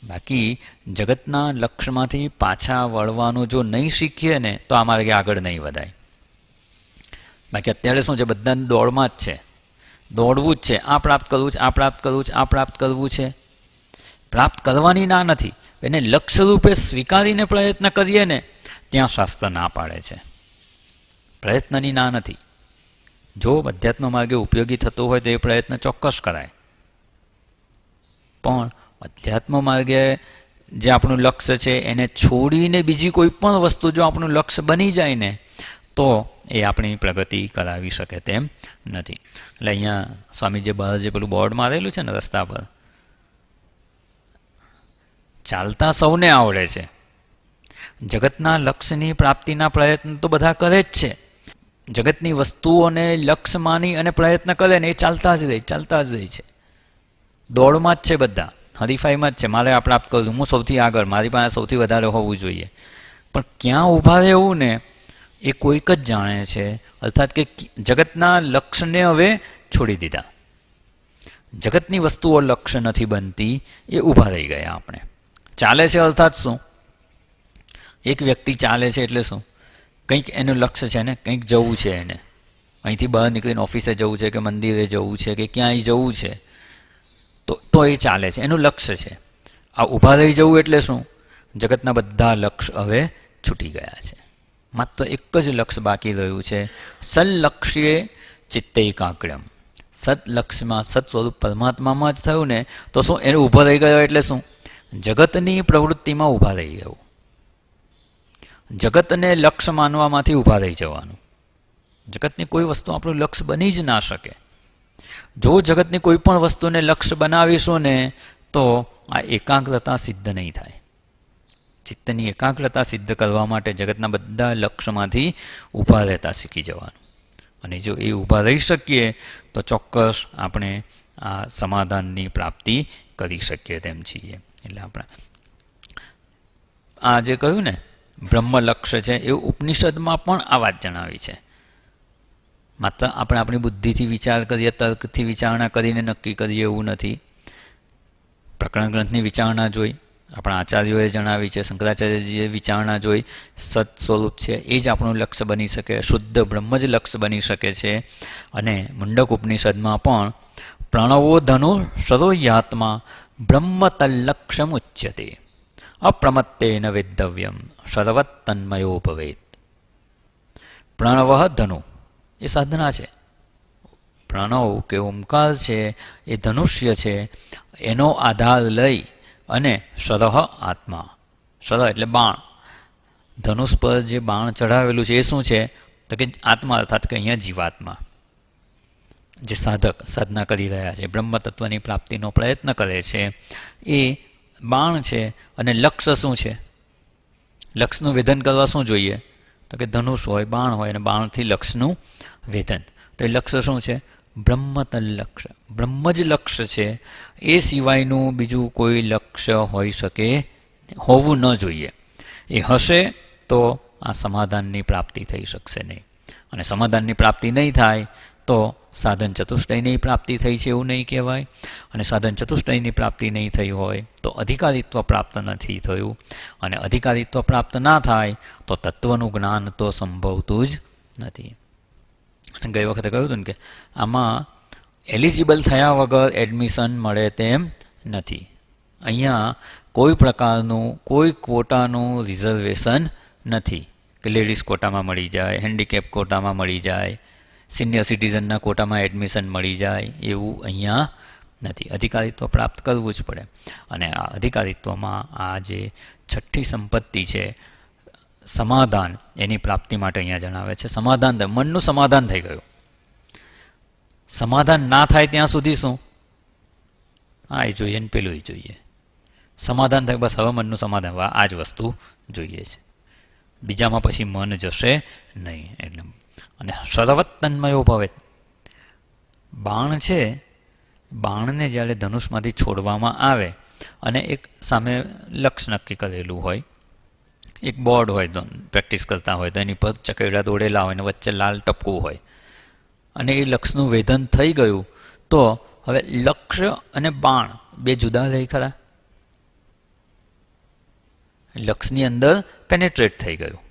બાકી જગતના લક્ષ્યમાંથી પાછા વળવાનું જો નહીં શીખીએ ને, તો આ માર્ગે આગળ નહીં વધાય. બાકી અત્યારે શું છે, બધાને દોડમાં જ છે, દોડવું જ છે, આ પ્રાપ્ત કરવું છે, આ પ્રાપ્ત કરવું છે, આ પ્રાપ્ત કરવું છે. પ્રાપ્ત કરવાની ના નથી, એને લક્ષ્ય રૂપે સ્વીકારીને પ્રયત્ન કરીએ ને, ત્યાં શાસ્ત્ર ના પાડે છે. પ્રયત્નની ના નથી. જો અધ્યાત્મ માર્ગે ઉપયોગી થતો હોય તો એ પ્રયત્ન ચોક્કસ કરાય, પણ અધ્યાત્મ માર્ગે જે આપણું લક્ષ્ય છે એને છોડીને બીજી કોઈ પણ વસ્તુ જો આપણું લક્ષ્ય બની જાય ને, તો એ આપણી પ્રગતિ કરાવી શકે તેમ નથી. એટલે અહીંયા સ્વામીજી બહાર જે પેલું બોર્ડ મારેલું છે ને રસ્તા પર, ચાલતા સૌને આવડે છે, જગતના લક્ષ્યની પ્રાપ્તિના પ્રયત્ન તો બધા કરે જ છે. જગતની વસ્તુઓને લક્ષ્ય માની અને પ્રયત્ન કરે ને, એ ચાલતા જ રહે છે, દોડમાં જ છે, બધા હરીફાઈમાં જ છે. મારે આ પ્રાપ્ત કરવું, હું સૌથી આગળ, મારી પાસે સૌથી વધારે હોવું જોઈએ, પણ ક્યાં ઊભા રહેવું ને એ કોઈક જ જાણે છે. અર્થાત કે જગતના લક્ષ્યને હવે છોડી દીધા, જગતની વસ્તુઓ લક્ષ્ય નથી બનતી, એ ઊભા રહી ગયા. આપણે ચાલે છે અર્થાત શું, એક વ્યક્તિ ચાલે છે એટલે શું, કંઈક એનું લક્ષ્ય છે ને, કંઈક જવું છે એને, અહીંથી બહાર નીકળીને ઓફિસે જવું છે, કે મંદિરે જવું છે, કે ક્યાંય જવું છે, તો એ ચાલે છે, એનું લક્ષ્ય છે. આ ઊભા રહી જવું એટલે શું, જગતના બધા લક્ષ્ય હવે છૂટી ગયા છે. માત્ર એક જ લક્ષ્ય બાકી રહ્યું છે. સલ્લક્ષ્યે ચિત્તૈકાગ્ર્યમ. સત્લક્ષ્યમાં સત સ્વરૂપ પરમાત્મામાં જ થયું ને તો શું એને ઊભો રહી ગયો એટલે શું? જગતની પ્રવૃત્તિમાં ઊભા રહી ગયું. જગતને લક્ષ્ય માનવામાંથી ઊભા રહી જવાનું. જગતની કોઈ વસ્તુ આપણું લક્ષ્ય બની જ ના શકે. જો જગતની કોઈ પણ વસ્તુને લક્ષ્ય બનાવીશું ને તો આ એકાગ્રતા સિદ્ધ નહીં થાય. ચિત્તની એકાગ્રતા સિદ્ધ કરવા માટે જગતના બધા લક્ષ્યમાંથી ઊભા રહેતા શીખી જવાનું. અને જો એ ઊભા રહી શકીએ તો ચોક્કસ આપણે આ સમાધાનની પ્રાપ્તિ કરી શકીએ તેમ છીએ. એટલે આપણે આ જે કહ્યું ને બ્રહ્મ લક્ષ્ય છે એ ઉપનિષદમાં પણ આ વાત જણાવી છે. માત્ર આપણે આપણી બુદ્ધિથી વિચાર કરીએ, તર્કથી વિચારણા કરીને નક્કી કરીએ એવું નથી. પ્રકરણ ગ્રંથની વિચારણા જોઈ, આપણા આચાર્યોએ જણાવી છે, શંકરાચાર્યજીએ વિચારણા જોઈ, સત સ્વરૂપ છે એ જ આપણું લક્ષ્ય બની શકે, શુદ્ધ બ્રહ્મ જ લક્ષ્ય બની શકે છે. અને મુંડક ઉપનિષદમાં પણ પ્રણવો ધનુ સરોયાત્મા બ્રહ્મ તલ્લક્ષ્યમ ઉચ્યતે અપ્રમત્તેન વેદ્ધવ્યમ સર્વત તન્મયો ભવેત. પ્રણવ ધનુ એ સાધના છે. પ્રણવ કે ઓમકાર છે એ ધનુષ્ય છે. એનો આધાર લઈ અને સરહ આત્મા, સરહ એટલે બાણ, ધનુષ પર જે બાણ ચઢાવેલું છે એ શું છે તો કે આત્મા, અર્થાત કે અહીંયા જીવાત્મા. જે સાધક સાધના કરી રહ્યા છે, બ્રહ્મ તત્વની પ્રાપ્તિનો પ્રયત્ન કરે છે એ બાણ છે. અને લક્ષ્ય શું છે? લક્ષ્યનું વેધન કરવા શું જોઈએ તો કે ધનુષ હોય, બાણ હોય, અને બાણથી લક્ષ્યનું વેધન. તો એ લક્ષ્ય શું છે? બ્રહ્મ તલ્લક્ષ્ય. બ્રહ્મ જ લક્ષ્ય છે. એ સિવાયનું બીજું કોઈ લક્ષ્ય હોઈ શકે, હોવું ન જોઈએ. એ હશે તો આ સમાધાનની પ્રાપ્તિ થઈ શકશે નહીં. અને સમાધાનની પ્રાપ્તિ નહીં થાય તો સાધન ચતુષ્ટયની પ્રાપ્તિ થઈ છે એવું નહીં કહેવાય. અને સાધન ચતુષ્ટયની પ્રાપ્તિ નહીં થઈ હોય તો અધિકારીત્વ પ્રાપ્ત નથી થયું. અને અધિકારીત્વ પ્રાપ્ત ના થાય તો તત્વનું જ્ઞાન તો સંભવતું જ નથી. અને ગઈ વખતે કહ્યું હતું ને કે આમાં એલિજિબલ થયા વગર એડમિશન મળે તેમ નથી. અહીંયા કોઈ પ્રકારનું કોઈ ક્વોટાનું રિઝર્વેશન નથી કે લેડીઝ કોટામાં મળી જાય, હેન્ડીકેપ કોટામાં મળી જાય, સિનિયર સિટીઝનના કોટામાં એડમિશન મળી જાય, એવું અહીંયા નથી. અધિકારીત્વ પ્રાપ્ત કરવું જ પડે. અને આ અધિકારીત્વમાં આ જે છઠ્ઠી સંપત્તિ છે સમાધાન, એની પ્રાપ્તિ માટે અહીંયા જણાવે છે. સમાધાન, મનનું સમાધાન થઈ ગયું. સમાધાન ના થાય ત્યાં સુધી શું? આ એ જોઈએ ને પેલું જોઈએ. સમાધાન થાય બસ હવે મનનું સમાધાન, આ જ વસ્તુ જોઈએ છે, બીજામાં પછી મન જશે નહીં. એટલે અને સર્વત તન્મયો ભવે. બાણ છે, બાણને જ્યારે ધનુષમાંથી છોડવામાં આવે અને એક સામે લક્ષ્ય નક્કી કરેલું હોય, એક બોર્ડ હોય, પ્રેક્ટિસ કરતા હોય તો એની પર ચકેડા દોડેલા હોય અને વચ્ચે લાલ ટપકું હોય, અને એ લક્ષ્યનું વેધન થઈ ગયું તો હવે લક્ષ્ય અને બાણ બે જુદા રહી ખરા? લક્ષ્યની અંદર પેનેટ્રેટ થઈ ગયું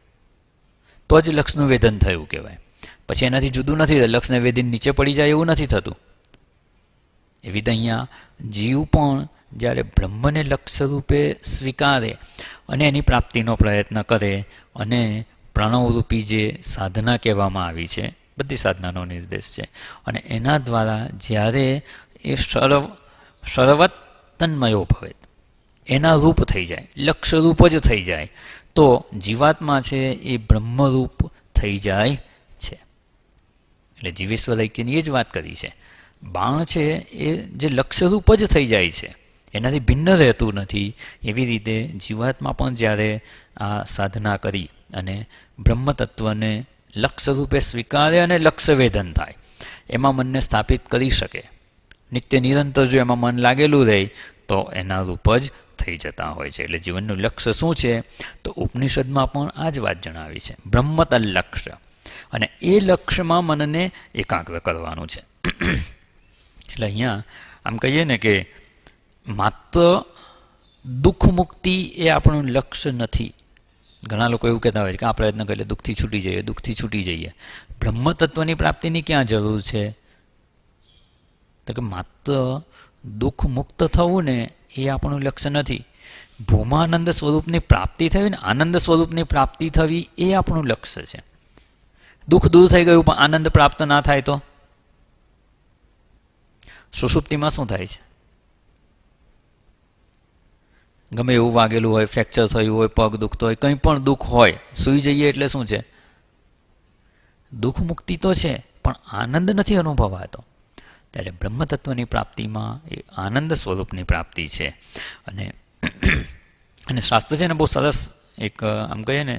તો જ લક્ષ્યનું વેધન થયું કહેવાય. પછી એનાથી જુદું નથી, લક્ષ્યને વેધીને નીચે પડી જાય એવું નથી થતું. એવી રીતે અહીંયા જીવ પણ જ્યારે બ્રહ્મને લક્ષ્ય રૂપે સ્વીકારે અને એની પ્રાપ્તિનો પ્રયત્ન કરે અને પ્રણવરૂપી જે સાધના કહેવામાં આવી છે, બધી સાધનાનો નિર્દેશ છે, અને એના દ્વારા જ્યારે એ સર્વત તન્મયો ભવે, એના રૂપ થઈ જાય, લક્ષ્ય રૂપ જ થઈ જાય, તો જીવાત્મા છે એ બ્રહ્મરૂપ થઈ જાય છે. એટલે જીવેશ્વર ઐક્યની એ જ વાત કરી છે. બાણ છે એ જે લક્ષ્યરૂપ જ થઈ જાય છે, એનાથી ભિન્ન રહેતું નથી. એવી રીતે જીવાત્મા પણ જ્યારે આ સાધના કરી અને બ્રહ્મતત્વને લક્ષ્યરૂપે સ્વીકારે અને લક્ષ્યવેધન થાય, એમાં મનને સ્થાપિત કરી શકે, નિત્ય નિરંતર જો એમાં મન લાગેલું રહે તો એના રૂપ જ થઈ જતા હોય છે. એટલે જીવનનું લક્ષ્ય શું છે તો ઉપનિષદમાં પણ આ જ વાત જણાવી છે, બ્રહ્મતલ લક્ષ્ય. અને એ લક્ષ્યમાં મનને એકાગ્ર કરવાનું છે. એટલે અહીંયા આમ કહીએ ને કે માત્ર દુઃખ મુક્તિ એ આપણું લક્ષ્ય નથી. ઘણા લોકો એવું કહેતા હોય છે કે આ પ્રયત્ન કરીએ દુઃખથી છૂટી જઈએ, દુઃખથી છૂટી જઈએ. બ્રહ્મતત્વની પ્રાપ્તિની ક્યાં જરૂર છે? તો કે માત્ર દુઃખ મુક્ત થવું ને એ આપણું લક્ષ્ય નથી. ભૂમાનંદ સ્વરૂપની પ્રાપ્તિ થવી ને આનંદ સ્વરૂપની પ્રાપ્તિ થવી એ આપણું લક્ષ્ય છે. દુઃખ દૂર થઈ ગયું પણ આનંદ પ્રાપ્ત ના થાય તો સુષુપ્તિમાં શું થાય છે? ગમે એવું વાગેલું હોય, ફ્રેક્ચર થયું હોય, પગ દુખતો હોય, કંઈ પણ દુઃખ હોય, સૂઈ જઈએ એટલે શું છે? દુઃખ મુક્તિ તો છે પણ આનંદ નથી અનુભવાતો. ત્યારે બ્રહ્મતત્વની પ્રાપ્તિમાં એ આનંદ સ્વરૂપની પ્રાપ્તિ છે. અને શાસ્ત્ર છે ને બહુ સરસ એક આમ કહીએ ને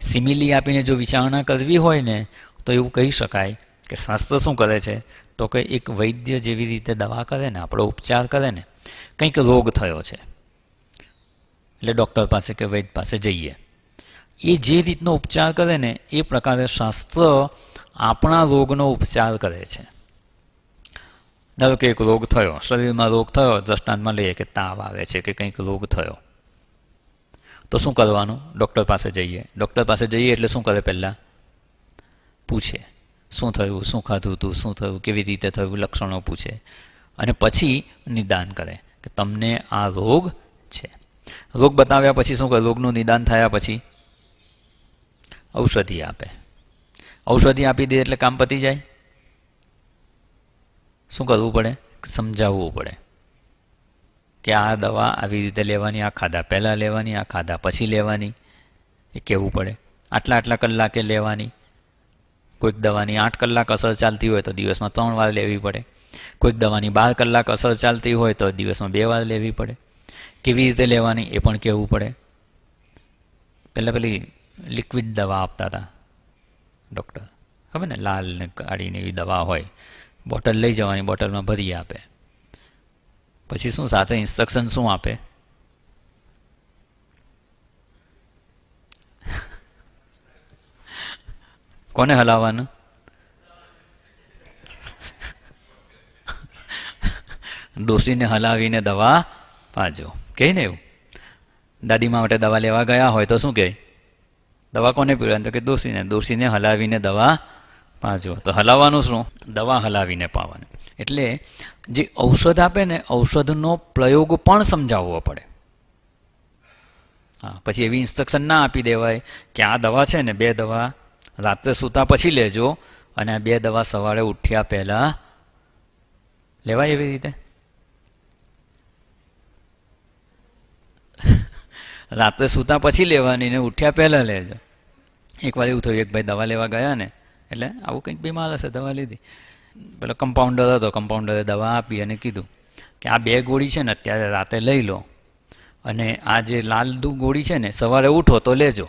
સિમિલી આપીને જો વિચારણા કરવી હોય ને તો એવું કહી શકાય કે શાસ્ત્ર શું કરે છે તો કે એક વૈદ્ય જેવી રીતે દવા કરે ને, આપણો ઉપચાર કરે ને, કંઈક રોગ થયો છે એટલે ડૉક્ટર પાસે કે વૈદ્ય પાસે જઈએ, એ જે રીતનો ઉપચાર કરે ને એ પ્રકારે શાસ્ત્ર આપણા રોગનો ઉપચાર કરે છે. ધારો કે એક રોગ થયો, શરીરમાં રોગ થયો, દ્રષ્ટાંતમાં લઈએ કે તાવ આવે છે કે કંઈક રોગ થયો, તો શું કરવાનું? ડૉક્ટર પાસે જઈએ. ડૉક્ટર પાસે જઈએ એટલે શું કરે? પહેલાં પૂછે શું થયું, શું ખાધું તું, શું થયું, કેવી રીતે થયું, લક્ષણો પૂછે અને પછી નિદાન કરે કે તમને આ રોગ છે. રોગ બતાવ્યા પછી શું કરે? રોગનું નિદાન થયા પછી ઔષધિ આપે. ઔષધિ આપી દે એટલે કામ પતી જાય. શું કરવું પડે? સમજાવવું પડે કે આ દવા આવી રીતે લેવાની, આ ખાધા પહેલાં લેવાની, આ ખાધા પછી લેવાની, એ કહેવું પડે. આટલા આટલા કલાકે લેવાની. કોઈક દવાની 8 કલાક અસર ચાલતી હોય તો દિવસમાં 3 વાર લેવી પડે. કોઈક દવાની 12 કલાક અસર ચાલતી હોય તો દિવસમાં 2 વાર લેવી પડે. કેવી રીતે લેવાની એ પણ કહેવું પડે. પહેલાં પેલી લિક્વિડ દવા આપતા હતા ડૉક્ટર, ખબર ને, લાલ ને કાળીને એવી દવા હોય, બોટલ લઈ જવાની, બોટલમાં ભરી આપે. પછી શું સાથે ઇન્સ્ટ્રક્શન શું આપે? કોને હલાવવાનું? ડોસીને હલાવીને દવા પાજો કહે ને. એવું દાદીમા માટે દવા લેવા ગયા હોય તો શું કહે? દવા કોને પીવડાવે? તો કે ડોસીને. ડોસીને હલાવીને દવા પાજો. તો હલાવવાનું શું? દવા હલાવીને પાવાની. એટલે જે ઔષધ આપે ને, ઔષધનો પ્રયોગ પણ સમજાવવો પડે. હા, પછી એવી ઇન્સ્ટ્રક્શન ના આપી દેવાય કે આ દવા છે ને 2 દવા રાત્રે સૂતા પછી લેજો અને આ 2 દવા સવારે ઉઠ્યા પહેલાં લેવાય. એવી રીતે રાત્રે સૂતા પછી લેવાની ને ઉઠ્યા પહેલાં લેજો. એકવાર એવું થયું, એક ભાઈ દવા લેવા ગયા ને, એટલે આવું કંઈક બીમાર હશે, દવા લીધી. પેલો કમ્પાઉન્ડર હતો, કમ્પાઉન્ડરે દવા આપી અને કીધું કે આ 2 ગોળી છે ને અત્યારે રાતે લઈ લો અને આ જે લાલ ગોળી છે ને સવારે ઉઠો તો લેજો.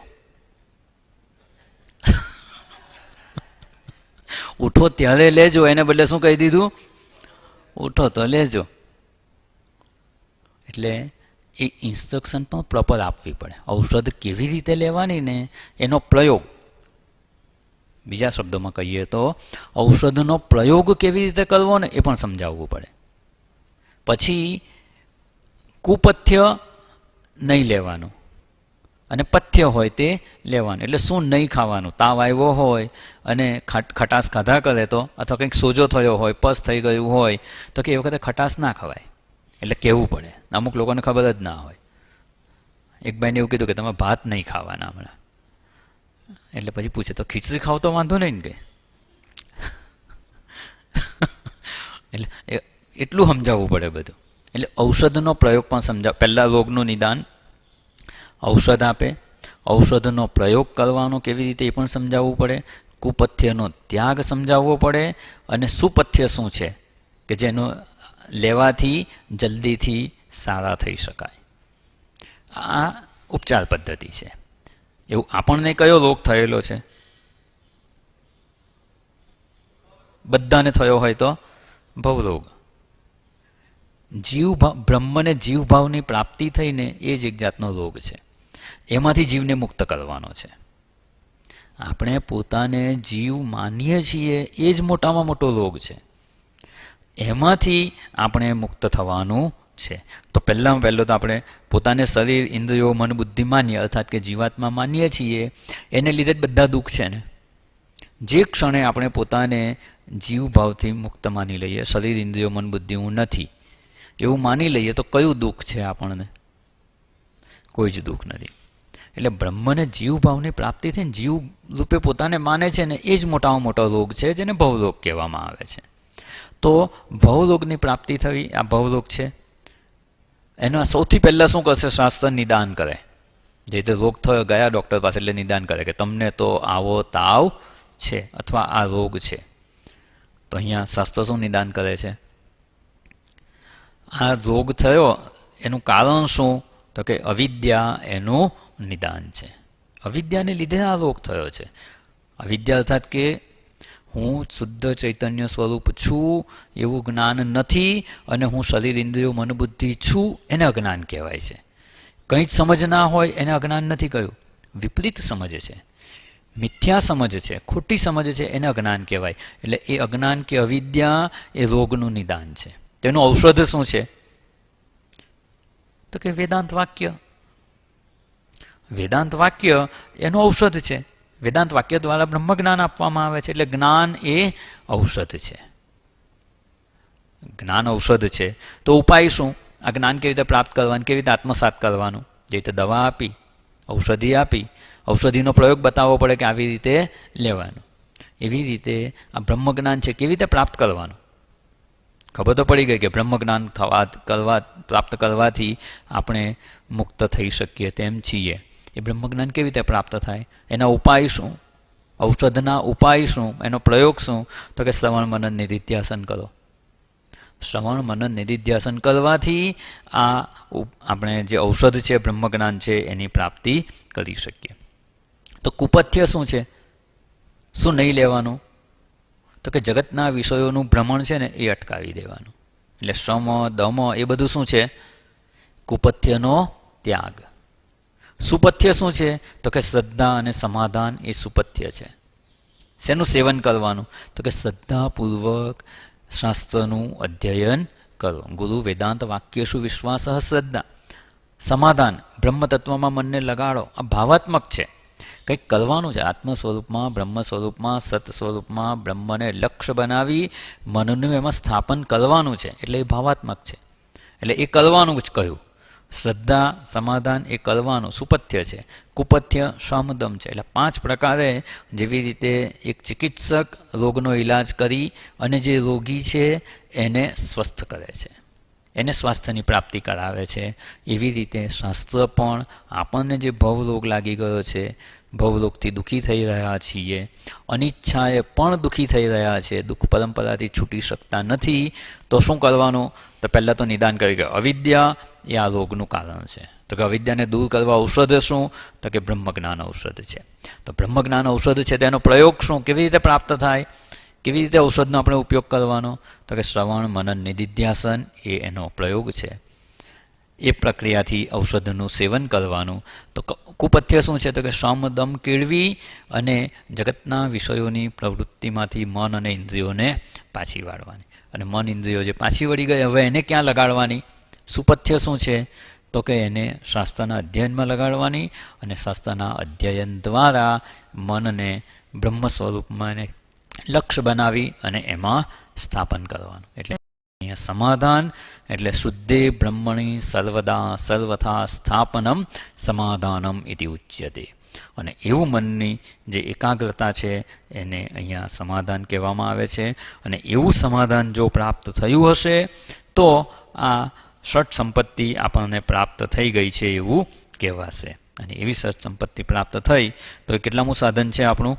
ઉઠો ત્યારે લેજો, એને બદલે શું કહી દીધું? ઉઠો તો લેજો. એટલે એ ઇન્સ્ટ્રક્શન પણ પ્રોપર આપવી પડે. ઔષધ કેવી રીતે લેવાની ને એનો પ્રયોગ, બીજા શબ્દોમાં કહીએ તો ઔષધનો પ્રયોગ કેવી રીતે કરવો ને એ પણ સમજાવવું પડે. પછી કુપથ્ય નહીં લેવાનું અને પથ્ય હોય તે લેવાનું. એટલે શું નહીં ખાવાનું? તાવ આવ્યો હોય અને ખટાશ ખાધા કરે તો, અથવા કંઈક સોજો થયો હોય, પસ થઈ ગયું હોય તો કે એ વખતે ખટાશ ના ખવાય. એટલે કહેવું પડે. અમુક લોકોને ખબર જ ના હોય. એક ભાઈને એવું કીધું કે તમે ભાત નહીં ખાવાના હમણાં. એટલે પછી પૂછે તો ખીચડી ખાવ તો વાંધો નહીં ને કે. એટલે એટલું સમજાવવું પડે બધું. એટલે ઔષધનો પ્રયોગ પણ સમજાવ. પહેલાં રોગનું નિદાન, ઔષધ આપે, ઔષધનો પ્રયોગ કરવાનો કેવી રીતે એ પણ સમજાવવું પડે. કુપથ્યનો ત્યાગ સમજાવવો પડે અને સુપથ્ય શું છે કે જેનો લેવાથી જલ્દીથી સારા થઈ શકાય. આ ઉપચાર પદ્ધતિ છે. એવું આપણને કયો રોગ થયેલો છે? બધાને થયો હોય તો ભવરોગ. બ્રહ્મને જીવભાવની પ્રાપ્તિ થઈને એ જ એક જાતનો રોગ છે. એમાંથી જીવને મુક્ત કરવાનો છે. આપણે પોતાને જીવ માનીએ છીએ એ જ મોટામાં મોટો રોગ છે. એમાંથી આપણે મુક્ત થવાનું છે. તો પહેલાં તો આપણે પોતાને શરીર, ઇન્દ્રિયો, મન, બુદ્ધિ માનીએ, અર્થાત કે જીવાત્મા માનીએ છીએ, એને લીધે જ બધા દુઃખ છે ને. જે ક્ષણે આપણે પોતાને જીવભાવથી મુક્ત માની લઈએ, શરીર, ઇન્દ્રિયો, મન, બુદ્ધિ હું નથી એવું માની લઈએ, તો કયું દુઃખ છે આપણને? કોઈ જ દુઃખ નથી. એટલે બ્રહ્મને જીવ ભાવની પ્રાપ્તિ થઈને જીવ રૂપે પોતાને માને છે ને એ જ મોટામાં મોટો રોગ છે, જેને ભવલોક કહેવામાં આવે છે. તો ભવલોકની પ્રાપ્તિ થવી, આ ભવલોક છે. એનો સૌથી પહેલાં શું કરશે? શાસ્ત્ર નિદાન કરે. જે રીતે રોગ થયો, ગયા ડૉક્ટર પાસે એટલે નિદાન કરે કે તમને તો આવો તાવ છે અથવા આ રોગ છે. તો અહીંયા શાસ્ત્ર શું નિદાન કરે છે? આ રોગ થયો એનું કારણ શું? તો કે અવિદ્યા એનું નિદાન છે. અવિદ્યાને લીધે આ રોગ થયો છે. અવિદ્યા અર્થાત કે હું શુદ્ધ ચૈતન્ય સ્વરૂપ છું એવું જ્ઞાન નથી અને હું શરીર ઇન્દ્રિયો મન બુદ્ધિ છું, એને અજ્ઞાન કહેવાય છે. કંઈ જ સમજ ના હોય એને અજ્ઞાન નથી કહ્યું. વિપરીત સમજ છે, મિથ્યા સમજ છે, ખોટી સમજ છે, એને અજ્ઞાન કહેવાય. એટલે એ અજ્ઞાન કે અવિદ્યા એ રોગનું નિદાન છે. તેનું ઔષધ શું છે? તો કે વેદાંત વાક્ય. વેદાંત વાક્ય એનું ઔષધ છે. વેદાંત વાક્ય દ્વારા બ્રહ્મજ્ઞાન આપવામાં આવે છે. એટલે જ્ઞાન એ ઔષધ છે. જ્ઞાન ઔષધ છે. તો ઉપાય શું? આ જ્ઞાન કેવી રીતે પ્રાપ્ત કરવાનું, કેવી રીતે આત્મસાત કરવાનું? જે રીતે દવા આપી, ઔષધિ આપી, ઔષધિનો પ્રયોગ બતાવવો પડે કે આવી રીતે લેવાનું. એવી રીતે આ બ્રહ્મજ્ઞાન છે કેવી રીતે પ્રાપ્ત કરવાનું? ખબર તો પડી ગઈ કે બ્રહ્મજ્ઞાન પ્રાપ્ત કરવાથી આપણે મુક્ત થઈ શકીએ તેમ છીએ. એ બ્રહ્મજ્ઞાન કેવી રીતે પ્રાપ્ત થાય? એના ઉપાય શું? ઔષધના ઉપાય શું? એનો પ્રયોગ શું? તો કે શ્રવણ મનન નિધિધ્યાસન કરો. શ્રવણ મનન નિધિધ્યાસન કરવાથી આ આપણે જે ઔષધ છે, બ્રહ્મજ્ઞાન છે, એની પ્રાપ્તિ કરી શકીએ. તો કુપથ્ય શું છે? શું નહીં લેવાનું? તો કે જગતના વિષયોનું ભ્રમણ છે ને એ અટકાવી દેવાનું. એટલે શ્રમ દમ એ બધું શું છે? કુપથ્યનો ત્યાગ. સુપથ્ય શું છે? તો કે શ્રદ્ધા અને સમાધાન એ સુપથ્ય છે. શેનું સેવન કરવાનું? તો કે શ્રદ્ધાપૂર્વક શાસ્ત્રનું અધ્યયન કરો. ગુરુ વેદાંત વાક્યેષુ વિશ્વાસ શ્રદ્ધા. સમાધાન, બ્રહ્મતત્વમાં મનને લગાડો. આ ભાવાત્મક છે. કંઈક કરવાનું છે. આત્મ સ્વરૂપમાં, બ્રહ્મ સ્વરૂપમાં, સત સ્વરૂપમાં બ્રહ્મને લક્ષ્ય બનાવી મનનું એમાં સ્થાપન કરવાનું છે. એટલે એ ભાવાત્મક છે. એટલે એ કરવાનું જ કહ્યું. શ્રદ્ધા, સમાધાન એ કરવાનું સુપથ્ય છે. કુપથ્ય શમદમ છે. એટલે 5 પ્રકારે જેવી રીતે એક ચિકિત્સક રોગનો ઈલાજ કરી અને જે રોગી છે એને સ્વસ્થ કરે છે, એને સ્વાસ્થ્યની પ્રાપ્તિ કરાવે છે, એવી રીતે શાસ્ત્ર પણ આપણને જે ભવરોગ લાગી ગયો છે, ભવરોગથી દુઃખી થઈ રહ્યા છીએ, અનિચ્છાએ પણ દુઃખી થઈ રહ્યા છે, દુઃખ પરંપરાથી છૂટી શકતા નથી, તો શું કરવાનું? તો પહેલાં તો નિદાન કરી કે અવિદ્યા એ આ રોગનું કારણ છે. તો કે અવિદ્યાને દૂર કરવા ઔષધ શું? તો કે બ્રહ્મજ્ઞાન ઔષધ છે. તો બ્રહ્મજ્ઞાન ઔષધ છે તેનો પ્રયોગ શું? કેવી રીતે પ્રાપ્ત થાય? કેવી રીતે ઔષધનો આપણે ઉપયોગ કરવાનો? તો કે શ્રવણ મનન નિધિધ્યાસન એ એનો પ્રયોગ છે. એ પ્રક્રિયાથી ઔષધનું સેવન કરવાનું. તો કુપથ્ય શું છે? તો કે શમ દમ કેળવી અને જગતના વિષયોની પ્રવૃત્તિમાંથી મન અને ઇન્દ્રિયોને પાછી વાળવાની. અને મન ઇન્દ્રિયો જે પાછી વળી ગઈ હવે એને ક્યાં લગાડવાની? સુપથ્ય શું છે? તો કે એને શાસ્ત્રના અધ્યયનમાં લગાડવાની અને શાસ્ત્રના અધ્યયન દ્વારા મનને બ્રહ્મ સ્વરૂપમાં એને લક્ષ્ય બનાવી અને એમાં સ્થાપન કરવાનું. એટલે અહીંયા સમાધાન એટલે શુદ્ધે બ્રહ્મણી સર્વદા સર્વથા સ્થાપનમ સમાધાનમ ઇતિ ઉચ્યતે. અને એવું મનની જે એકાગ્રતા છે એને અહીંયા સમાધાન કહેવામાં આવે છે. અને એવું સમાધાન જો પ્રાપ્ત થયું હશે તો આ ષટ સંપત્તિ આપણને પ્રાપ્ત થઈ ગઈ છે એવું કહેવાશે. અને એવી ષટ સંપત્તિ પ્રાપ્ત થઈ તો એ કેટલામું સાધન છે આપણું?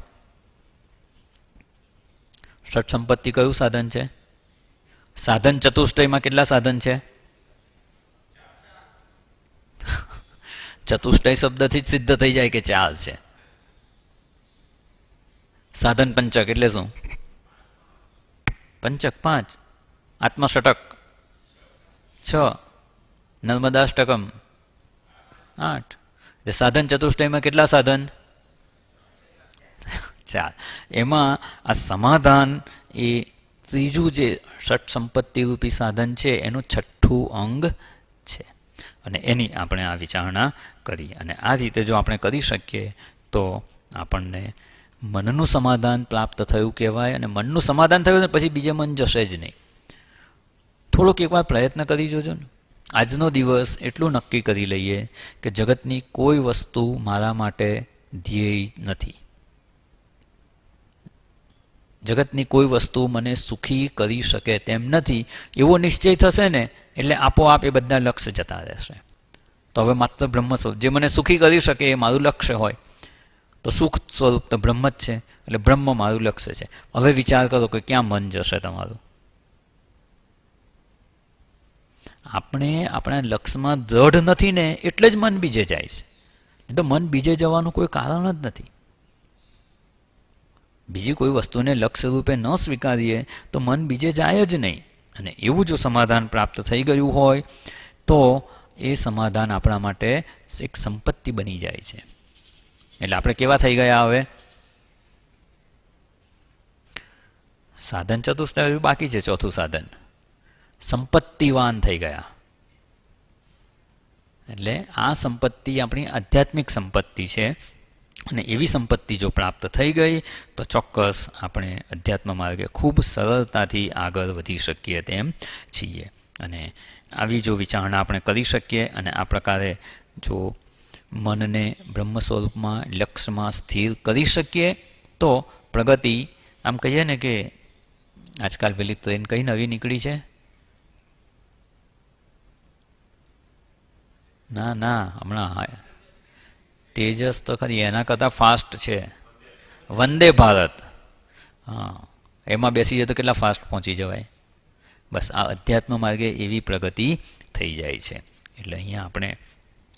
ષટ સંપત્તિ કયું સાધન છે? સાધન ચતુષ્ટયમાં કેટલા સાધન છે? ચતુષ્ટય શબ્દથી જ સિદ્ધ થઈ જાય કે 4 છે. સાધન પંચક એટલે શું? પંચક 5, આત્મષટક 6, નર્મદાષ્ટકમ 8. એટલે સાધન ચતુષ્ટયમાં કેટલા સાધન? 4. એમાં આ સમાધાન એ ત્રીજું જે ષટ સંપત્તિ રૂપી સાધન છે એનું 6થું અંગ છે. અને એની આપણે આ વિચારણા કરી. અને આ રીતે જો આપણે કરી શકીએ તો આપણને મનનું સમાધાન પ્રાપ્ત થયું કહેવાય. અને મનનું સમાધાન થયું પછી બીજે મન જશે જ નહીં. થોડોક એકવાર પ્રયત્ન કરી જોજો ને. આજનો દિવસ એટલું નક્કી કરી લઈએ કે જગતની કોઈ વસ્તુ મારા માટે ધ્યેય નથી. જગતની કોઈ વસ્તુ મને સુખી કરી શકે તેમ નથી, એવો નિશ્ચય થશે ને એટલે આપોઆપ એ બધા લક્ષ્ય જતા રહેશે. તો હવે માત્ર બ્રહ્મ સ્વરૂપ જે મને સુખી કરી શકે એ મારું લક્ષ્ય હોય, તો સુખ સ્વરૂપ તો બ્રહ્મ જ છે, એટલે બ્રહ્મ મારું લક્ષ્ય છે. હવે વિચાર કરો કે ક્યાં મન જશે તમારું. આપણે આપણા લક્ષ્યમાં દ્રઢ નથી ને એટલે જ મન બીજે જાય છે. તો મન બીજે જવાનું કોઈ કારણ જ નથી. બીજી કોઈ વસ્તુને લક્ષ્ય રૂપે ન સ્વીકારીએ તો મન બીજે જાય જ નહીં. અને એવું જો સમાધાન પ્રાપ્ત થઈ ગયું હોય તો એ સમાધાન આપણા માટે એક સંપત્તિ બની જાય છે. એટલે આપણે કેવા થઈ ગયા હવે? સાધન ચતુષ્ટય બાકી છે, ચોથું સાધન સંપત્તિવાન થઈ ગયા. એટલે આ સંપત્તિ આપણી આધ્યાત્મિક સંપત્તિ છે, અને એવી સંપત્તિ જો પ્રાપ્ત થઈ ગઈ તો ચોક્કસ આપણે અધ્યાત્મ માર્ગે ખૂબ સરળતાથી આગળ વધી શકીએ તેમ છીએ. અને આવી જો વિચારણા આપણે કરી શકીએ અને આ પ્રકારે જો મનને બ્રહ્મ સ્વરૂપમાં લક્ષ્યમાં સ્થિર કરી શકીએ તો પ્રગતિ, આમ કહીએ ને કે આજકાલ પેલી ટ્રેન કઈ નવી નીકળી છે? ના હમણાં તેજસ તો ખરી, એના કરતાં ફાસ્ટ છે વંદે ભારત. હા, એમાં બેસી જાય તો કેટલા ફાસ્ટ પહોંચી જવાય. બસ આ અધ્યાત્મ માર્ગે એવી પ્રગતિ થઈ જાય છે. એટલે અહીંયા આપણે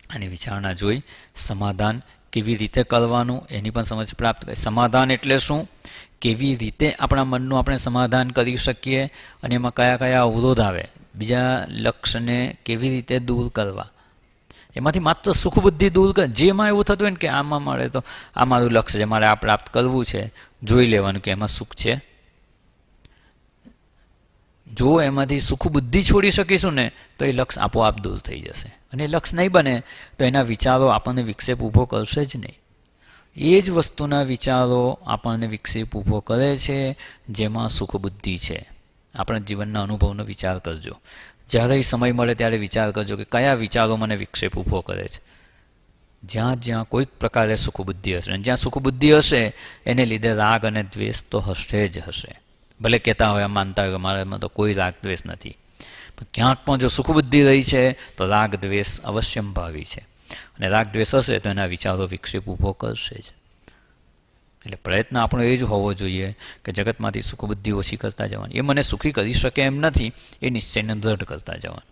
આની વિચારણા જોઈ. સમાધાન કેવી રીતે કરવાનું એની પણ સમજ પ્રાપ્ત કરી. સમાધાન એટલે શું, કેવી રીતે આપણા મનનું આપણે સમાધાન કરી શકીએ, અને એમાં કયા કયા અવરોધ આવે, બીજા લક્ષ્યને કેવી રીતે દૂર કરવા, એમાંથી માત્ર સુખ બુદ્ધિ દૂર કર. જેમાં એવું થતું હોય ને કે આમાં મળે તો આ મારું લક્ષ્ય છે, મારે આ પ્રાપ્ત કરવું છે, જોઈ લેવાનું કે એમાં સુખ છે. જો એમાંથી સુખ બુદ્ધિ છોડી શકીશું ને તો એ લક્ષ્ય આપોઆપ દૂર થઈ જશે. અને એ લક્ષ્ય નહીં બને તો એના વિચારો આપણને વિક્ષેપ ઊભો કરશે જ નહીં. એ જ વસ્તુના વિચારો આપણને વિક્ષેપ ઊભો કરે છે જેમાં સુખ બુદ્ધિ છે. આપણા જીવનના અનુભવનો વિચાર કરજો. જ્યારે સમય મળે ત્યારે વિચાર કરજો કે કયા વિચારો મને વિક્ષેપ ઊભો કરે છે. જ્યાં જ્યાં કોઈક પ્રકારે સુખ બુદ્ધિ હશે, અને જ્યાં સુખ બુદ્ધિ હશે એને લીધે રાગ અને દ્વેષ તો હશે જ હશે. ભલે કહેતા હોય, માનતા હોય કે મારામાં તો કોઈ રાગ દ્વેષ નથી, પણ ક્યાંક પણ જો સુખ બુદ્ધિ રહી છે તો રાગ દ્વેષ અવશ્યંભાવી છે. અને રાગ દ્વેષ હશે તો એના વિચારો વિક્ષેપ ઊભો કરશે જ. એટલે પ્રયત્ન આપણો એ જ હોવો જોઈએ કે જગતમાંથી સુખ બુદ્ધિ ઓછી કરતા જવાની. એ મને સુખી કરી શકે એમ નથી, એ નિશ્ચયને દ્રઢ કરતા જવાનું.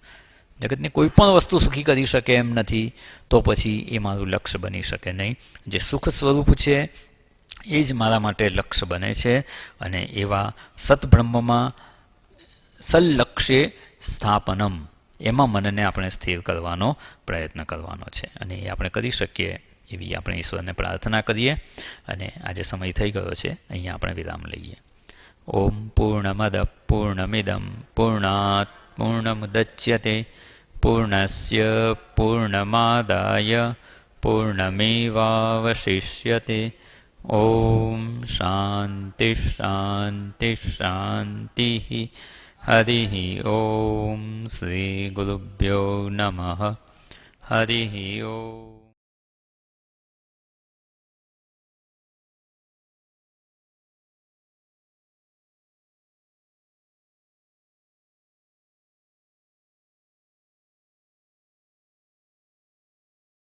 જગતની કોઈ પણ વસ્તુ સુખી કરી શકે એમ નથી તો પછી એ મારું લક્ષ્ય બની શકે નહીં. જે સુખ સ્વરૂપ છે એ જ મારા માટે લક્ષ્ય બને છે. અને એવા સતબ્રહ્મમાં સલ્લક્ષ્ય સ્થાપનમ, એમાં મનને આપણે સ્થિર કરવાનો પ્રયત્ન કરવાનો છે. અને એ આપણે કરી શકીએ એવી આપણે ઈશ્વરને પ્રાર્થના કરીએ. અને આજે સમય થઈ ગયો છે, અહીંયા આપણે વિરામ લઈએ. ઓમ પૂર્ણમદ પૂર્ણમિદમ પૂર્ણાત પૂર્ણમુદચ્યતે પૂર્ણસ્ય પૂર્ણમાદાય પૂર્ણમેવાવશિષ્યતે. ઓમ શાંતિ શાંતિ શાંતિ. હરિ ઓમ શ્રી ગુરુભ્યો નમઃ. હરિ ઓમ.